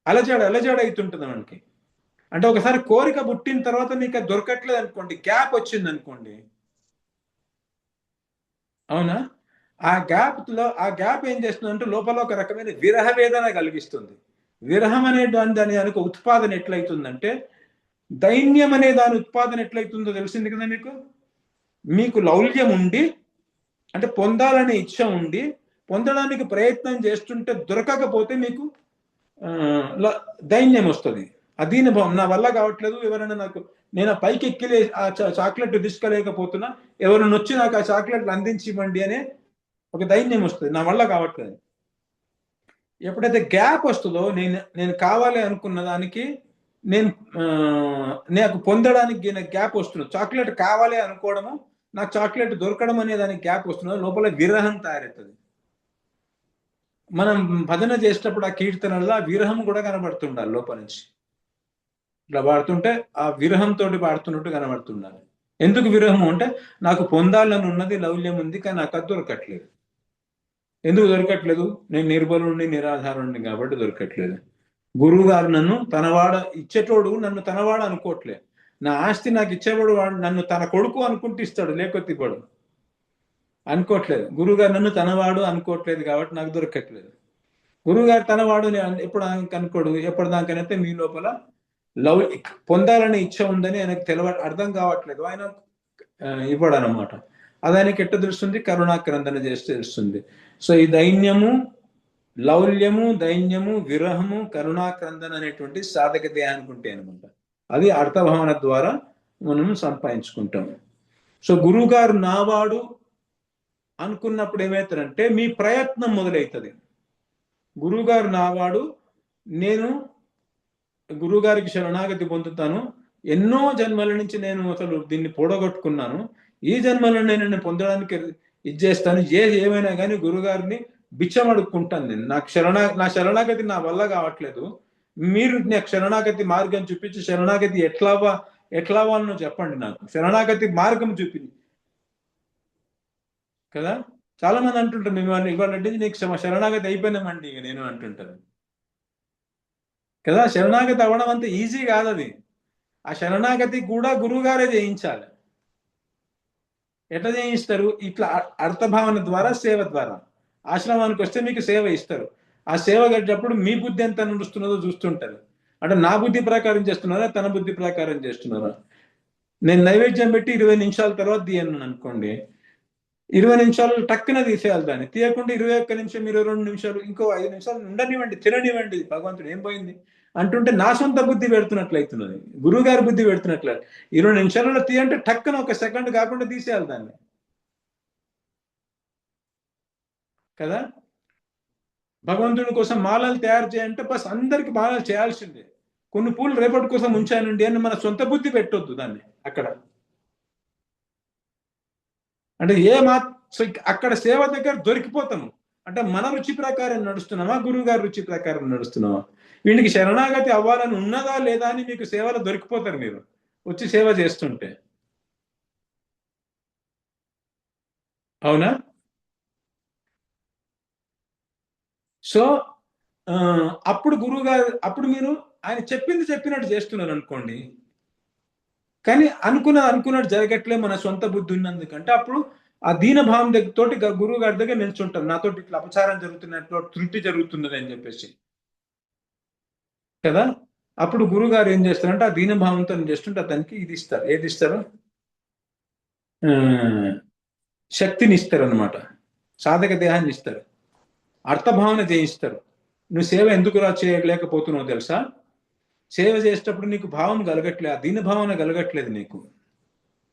అలజడ అవుతుంటది మనకి. అంటే ఒకసారి కోరిక పుట్టిన తర్వాత నీకు అది దొరకట్లేదు అనుకోండి, గ్యాప్ వచ్చింది అనుకోండి, అవునా? ఆ గ్యాప్ ఏం చేస్తుందంటే లోపల ఒక రకమైన విరహ వేదన కలిగిస్తుంది. విరహం అనే దానికి ఉత్పాదన ఎట్లయితుందంటే, దైన్యం అనే దాని ఉత్పాదన ఎట్లయితుందో తెలిసింది కదా మీకు లౌల్యం ఉండి, అంటే పొందాలనే ఇచ్చ ఉండి పొందడానికి ప్రయత్నం చేస్తుంటే దొరకకపోతే మీకు దైన్యం వస్తుంది, అధీన భావం. నా వల్ల కావట్లేదు, ఎవరైనా నేను పైకి ఎక్కిలే ఆ చాక్లెట్ తీసుకోలేకపోతున్నా, ఎవరైనా వచ్చి నాకు ఆ చాక్లెట్లు అందించి ఇవ్వండి అనే ఒక దైన్యం వస్తుంది, నా వల్ల కావట్లేదు. ఎప్పుడైతే గ్యాప్ వస్తుందో నేను కావాలి అనుకున్న దానికి నాకు పొందడానికి గ్యాప్ వస్తుంది, చాక్లెట్ కావాలి అనుకోవడము, నాకు చాక్లెట్ దొరకడం అనే దానికి గ్యాప్ వస్తున్నది, లోపల విరహం తయారవుతుంది. మనం భజన చేసేటప్పుడు ఆ కీర్తనలో ఆ విరహం కూడా కనబడుతుండాలి, లోపల నుంచి ఇట్లా పాడుతుంటే ఆ విరహంతో పాడుతున్నట్టు కనబడుతుండాలి. ఎందుకు విరహం అంటే నాకు పొందాలని ఉన్నది, లౌల్యం ఉంది, కానీ నాకు అది దొరకట్లేదు. ఎందుకు దొరకట్లేదు? నేను నిర్బలుండి నిరాధారుణ్ణి కాబట్టి దొరకట్లేదు. గురువు గారు నన్ను తనవాడ ఇచ్చేటోడు నన్ను తనవాడు అనుకోవట్లేదు. నా ఆస్తి నాకు ఇచ్చేవాడు వాడు నన్ను తన కొడుకు అనుకుంటూ ఇస్తాడు, లేకపోతే ఇవ్వడు, అనుకోవట్లేదు. గురువుగారు నన్ను తనవాడు అనుకోవట్లేదు కాబట్టి నాకు దొరకట్లేదు. గురువుగారు తనవాడు ఎప్పుడు అనుకోడు, ఎప్పటిదాకనైతే మీ లోపల పొందాలనే ఇచ్చ ఉందని ఆయనకు అర్థం కావట్లేదు, ఆయన ఇవ్వడు అనమాట. అది ఆయనకి ఎట్ట తెలుస్తుంది? కరుణాక్రందన చేస్తే తెలుస్తుంది. సో ఈ దైన్యము, లౌల్యము, దైన్యము, విరహము, కరుణాక్రందన అనేటువంటి సాధక దేహానికి ఉంటాయి అనమాట. అది అర్థభావన ద్వారా మనం సంపాదించుకుంటాము. సో గురువు గారు నావాడు అనుకున్నప్పుడు ఏమవుతారంటే మీ ప్రయత్నం మొదలవుతుంది. గురువుగారు నావాడు, నేను గురువుగారికి శరణాగతి పొందుతాను, ఎన్నో జన్మల నుంచి నేను అసలు దీన్ని పొడగొట్టుకున్నాను, ఈ జన్మలో నేను పొందడానికి ఇది చేస్తాను, ఏమైనా కానీ గురువుగారిని బిచ్చం అడుక్కుంటాను నేను. నా శరణాగతి నా వల్ల కావట్లేదు, మీరు నాకు శరణాగతి మార్గం చూపించి శరణాగతి ఎట్లా వాళ్ళనో చెప్పండి, నాకు శరణాగతి మార్గం చూపించి కదా. చాలా మంది అంటుంటారు మేము ఇవాళ నీకు శరణాగతి అయిపోయినామండి ఇక నేను అంటుంటాను కదా. శరణాగతి అవ్వడం అంత ఈజీ కాదు అది. ఆ శరణాగతి కూడా గురువుగారే చేయించాలి. ఎట్లా చేయిస్తారు? ఇట్లా అర్థభావన ద్వారా, సేవ ద్వారా. ఆశ్రమానికి వస్తే మీకు సేవ ఇస్తారు, ఆ సేవ కట్టేటప్పుడు మీ బుద్ధి ఎంత నడుస్తున్నదో చూస్తుంటారు. అంటే నా బుద్ధి ప్రకారం చేస్తున్నారా, తన బుద్ధి ప్రకారం చేస్తున్నారా? నేను నైవేద్యం పెట్టి 20 నిమిషాల తర్వాత తీయను అనుకోండి, 20 నిమిషాలు టక్కున తీసేయాలి, దాన్ని తీయకుండా 21 నిమిషం, 22 నిమిషాలు, ఇంకో 5 నిమిషాలు ఉండనివ్వండి, తిననివ్వండి, భగవంతుడు ఏం పోయింది అంటుంటే నా సొంత బుద్ధి పెడుతున్నట్లయితున్నది, గురువు గారి బుద్ధి పెడుతున్నట్లే. 20 నిమిషాలలో తీయంటే టక్కున 1 సెకండ్ కాకుండా తీసేయాలి దాన్ని కదా. భగవంతుడి కోసం మాలలు తయారు చేయాలంటే బస్ అందరికి మాలలు చేయాల్సిందే. కొన్ని పూలు రేపటి కోసం ఉంచానండి అని మన సొంత బుద్ధి పెట్టొద్దు దాన్ని అక్కడ. అంటే అక్కడ సేవ దగ్గర దొరికిపోతాము. అంటే మన రుచి ప్రకారం నడుస్తున్నామా, గురువు గారి రుచి ప్రకారం నడుస్తున్నామా? వీళ్ళకి శరణాగతి అవ్వాలని ఉన్నదా లేదా అని మీకు సేవలో దొరికిపోతారు మీరు వచ్చి సేవ చేస్తుంటే, అవునా? సో అప్పుడు గురువు గారు, అప్పుడు మీరు ఆయన చెప్పినట్టు చేస్తున్నారు అనుకోండి, కానీ అనుకున్నట్టు జరగట్లే మన సొంత బుద్ధి ఉన్నందుకంటే అప్పుడు ఆ దీనభావం తోటి గురువు గారి దగ్గర నిల్చుంటాం, నాతో ఇట్లా అపచారం జరుగుతున్నట్లు, త్రుటి జరుగుతున్నది అని చెప్పేసి కదా. అప్పుడు గురువు గారు ఏం చేస్తారంటే ఆ దీనభావంతో చేస్తుంటే అతనికి ఇది ఇస్తారు, ఏది ఇస్తారు? శక్తిని ఇస్తారు అనమాట, సాధక దేహాన్ని ఇస్తారు, అర్థభావన చేయిస్తారు. నువ్వు సేవ ఎందుకు చేయలేకపోతున్నావు తెలుసా? సేవ చేసేటప్పుడు నీకు భావం కలగట్లేదు, ఆ దీన భావన కలగట్లేదు నీకు.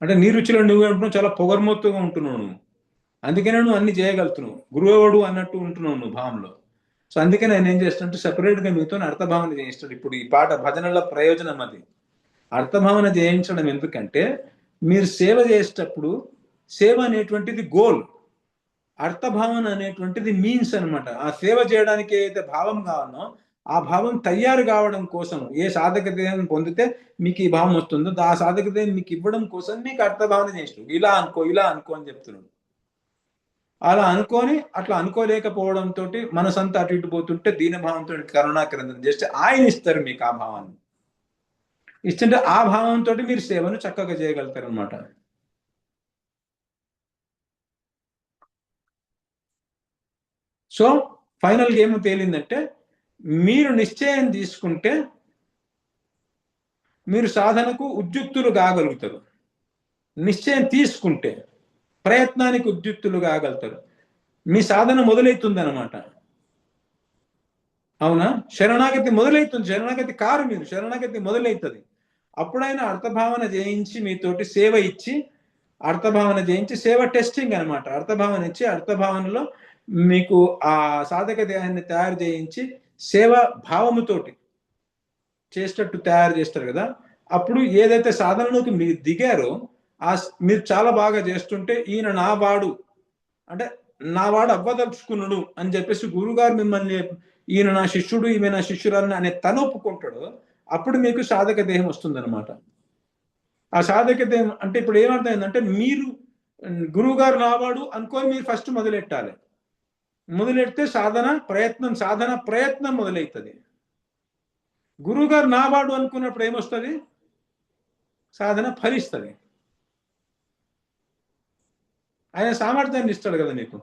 అంటే నీ రుచిలో నువ్వు అంటున్నావు, చాలా పొగర్మొత్తుగా ఉంటున్నావు నువ్వు, అందుకనే నువ్వు అన్ని చేయగలుగుతున్నావు, గురువుడు అన్నట్టు ఉంటున్నావు నువ్వు భావంలో. సో అందుకని ఆయన ఏం చేస్తాడంటే సెపరేట్గా మీతో అర్థభావన చేయిస్తాడు. ఇప్పుడు ఈ పాట భజనల ప్రయోజనం అది, అర్థభావన చేయించడం. ఎందుకంటే మీరు సేవ చేసేటప్పుడు సేవ అనేటువంటిది గోల్, అర్థభావన అనేటువంటిది మీన్స్ అన్నమాట. ఆ సేవ చేయడానికి ఏదైతే భావం కావాలో ఆ భావం తయారు కావడం కోసం, ఏ సాధకతను పొందితే మీకు ఈ భావం వస్తుందో ఆ సాధకతను మీకు ఇవ్వడం కోసం మీకు అర్థభావన చేస్తాడు. ఇలా అనుకో, ఇలా అనుకో అని చెప్తున్నాడు. అలా అనుకొని అట్లా అనుకోలేకపోవడంతో మనసంతా అటు ఇటు పోతుంటే దీనభావంతో కరుణాకరందం చేస్తే ఆయన ఇస్తారు మీకు ఆ భావాన్ని. ఇస్తుంటే ఆ భావంతో మీరు సేవను చక్కగా చేయగలుగుతారు అనమాట. సో ఫైనల్గా ఏమో తేలిందంటే, మీరు నిశ్చయం తీసుకుంటే మీరు సాధనకు ఉద్యుక్తులు కాగలుగుతారు. నిశ్చయం తీసుకుంటే ప్రయత్నానికి ఉద్యుక్తులు కాగలుగుతారు. మీ సాధన మొదలవుతుంది అనమాట. అవునా? శరణాగతి మొదలవుతుంది. శరణాగతి కారు మీరు, శరణాగతి మొదలవుతుంది. అప్పుడైనా అర్థభావన చేయించి మీతోటి సేవ ఇచ్చి, అర్థభావన చేయించి సేవ టెస్టింగ్ అనమాట. అర్థభావన ఇచ్చి అర్థభావనలో మీకు ఆ సాధక దేహాన్ని తయారు చేయించి సేవ భావముతోటి చేసేటట్టు తయారు చేస్తారు కదా. అప్పుడు ఏదైతే సాధనలోకి మీరు దిగారో మీరు చాలా బాగా చేస్తుంటే ఈయన నా వాడు, అంటే నా వాడు అవ్వదలుచుకున్నాడు అని చెప్పేసి గురుగారు మిమ్మల్ని ఈయన నా శిష్యుడు, ఈమె నా శిష్యురాలని అనే తను ఒప్పుకుంటాడు. అప్పుడు మీకు సాధక దేహం వస్తుంది అనమాట. ఆ సాధక దేహం అంటే ఇప్పుడు ఏమర్థమైందంటే, మీరు గురువుగారు నావాడు అనుకొని మీరు ఫస్ట్ మొదలెట్టాలి. మొదలెడితే సాధన ప్రయత్నం మొదలవుతుంది. గురువుగారు నావాడు అనుకున్నప్పుడు ఏమొస్తుంది? సాధన ఫలిస్తుంది. ఆయన సామర్థ్యాన్ని ఇస్తాడు కదా మీకు.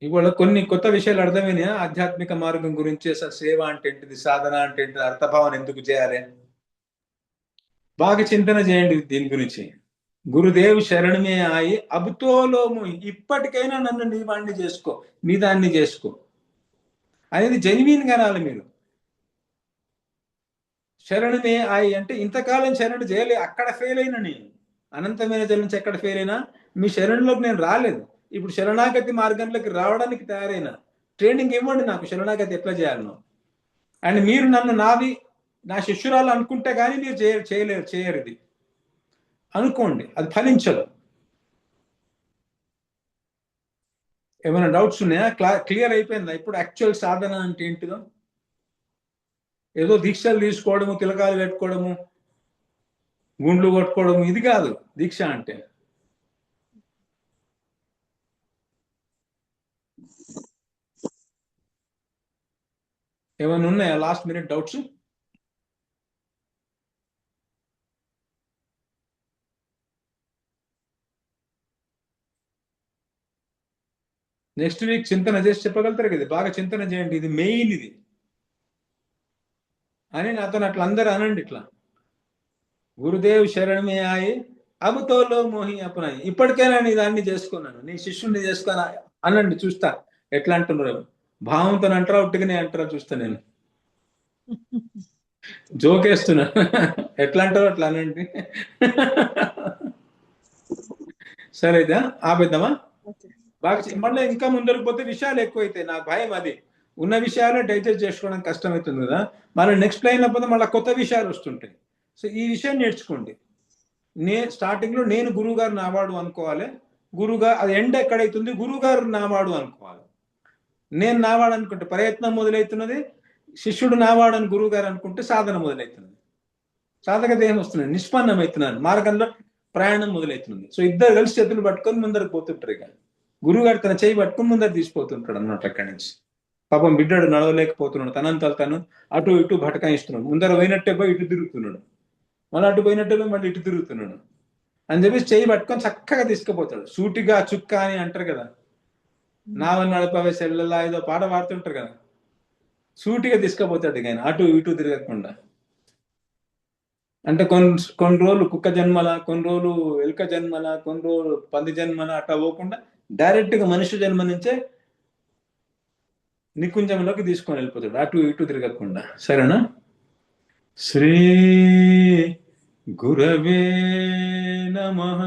ఇవాళ కొన్ని కొత్త విషయాలు అర్థమైనాయా ఆధ్యాత్మిక మార్గం గురించి? అసలు సేవ అంటే ఏంటిది, సాధన అంటే ఏంటిది, అర్థభావన ఎందుకు చేయాలి? బాగా చింతన చేయండి దీని గురించి. గురుదేవ్ శరణమే ఆయి అబుతోలోము, ఇప్పటికైనా నన్ను నీ వాణ్ణి చేసుకో, నీ దాన్ని చేసుకో అనేది జెన్యున్ గా రాలి మీరు. శరణమే ఆయి అంటే ఇంతకాలం శరణు చేయలే, అక్కడ ఫెయిల్ అయినా నేను, అనంతమైన జన్మ నుంచి ఎక్కడ ఫెయిల్ అయినా మీ శరణులోకి నేను రాలేదు. ఇప్పుడు శరణాగతి మార్గంలోకి రావడానికి తయారైనా, ట్రైనింగ్ ఇవ్వండి నాకు శరణాగతి ఎట్లా చేయాలనో. అండ్ మీరు నన్ను నా శిష్యురాలు అనుకుంటే కానీ మీరు చేయరు ఇది అనుకోండి, అది ఫలించదు. ఏమైనా డౌట్స్ ఉన్నాయా? క్లియర్ అయిపోయిందా ఇప్పుడు యాక్చువల్ సాధన అంటే ఏంటిదో? ఏదో దీక్షలు తీసుకోవడము, తిలకాలు పెట్టుకోవడము, గుండ్లు కొట్టుకోవడము ఇది కాదు దీక్ష అంటే. ఏమైనా ఉన్నాయా last minute doubts? Next week చింతన చేసి చెప్పగలుగుతారు కదా, బాగా చింతన చేయండి, ఇది మెయిన్ ఇది అని నాతో అట్లా అందరూ అనండి. ఇట్లా గురుదేవ్ శరణమే ఆయి అబుతోలో మోహి అపనాయి, ఇప్పటికైనా నీ దాన్ని చేసుకున్నాను, నీ శిష్యుడిని చేసుకున్నా అనండి. చూస్తా ఎట్లా అంటున్నారు, భావంతో అంటారా ఒట్టిగానే అంటారా చూస్తా. నేను జోకేస్తున్నా, ఎట్లా అంటారో అట్లా అనండి. సరేదా ఆపేద్దామా? బాగా మళ్ళీ ఇంకా ముందరకు పోతే విషయాలు ఎక్కువైతాయి. నాకు భయం అది, ఉన్న విషయాలు డైజెస్ట్ చేసుకోవడం కష్టమవుతుంది కదా. మళ్ళీ నెక్స్ట్ లైన్ పోతే మళ్ళీ కొత్త విషయాలు వస్తుంటాయి. సో ఈ విషయం నేర్చుకోండి. స్టార్టింగ్ లో నేను గురువుగారు నావాడు అనుకోవాలి, గురువుగారు అది ఎండ్ ఎక్కడైతుంది, గురువుగారు నావాడు అనుకోవాలి. నేను నావాడు అనుకుంటే ప్రయత్నం మొదలవుతున్నది, శిష్యుడు నావాడు అని గురువు గారు అనుకుంటే సాధన మొదలవుతున్నది, సాధక దేహం వస్తున్నది, నిష్పన్నమవుతున్నాను, మార్గంలో ప్రయాణం మొదలవుతుంది. సో ఇద్దరు కలిసి చేతులు పట్టుకొని ముందరకు పోతుంటారు. ఇక గురువు గారు తన చేయి పట్టుకొని ముందర తీసిపోతుంటాడు అన్నమాట. అక్కడి నుంచి పాపం బిడ్డడు నడవలేకపోతున్నాడు, తనంతలు తను అటు ఇటు భటకాయిస్తున్నాడు. ముందర పోయినట్టే పోయి ఇటు తిరుగుతున్నాడు, మళ్ళీ అటు పోయినట్టే పోయి మళ్ళీ ఇటు తిరుగుతున్నాడు అని చెప్పేసి చేయి పట్టుకొని చక్కగా తీసుకుపోతాడు. సూటిగా చుక్క అని అంటారు కదా, నావని నడపవే సెల్లలా ఏదో పాట పాడుతుంటారు కదా, సూటిగా తీసుకుపోతాడు ఆయన అటు ఇటు తిరగకుండా. అంటే కొన్ని రోజులు కుక్క జన్మల, కొన్ని రోజులు ఎలుక జన్మల, కొన్ని రోజులు పంది జన్మల అట్లా పోకుండా డైరెక్ట్ గా మనిషి జన్మ నుంచే నికుంజంలోకి తీసుకొని వెళ్ళిపోతాడు, అటు ఇటు తిరగకుండా. సరేనా? శ్రీ గురవే నమః.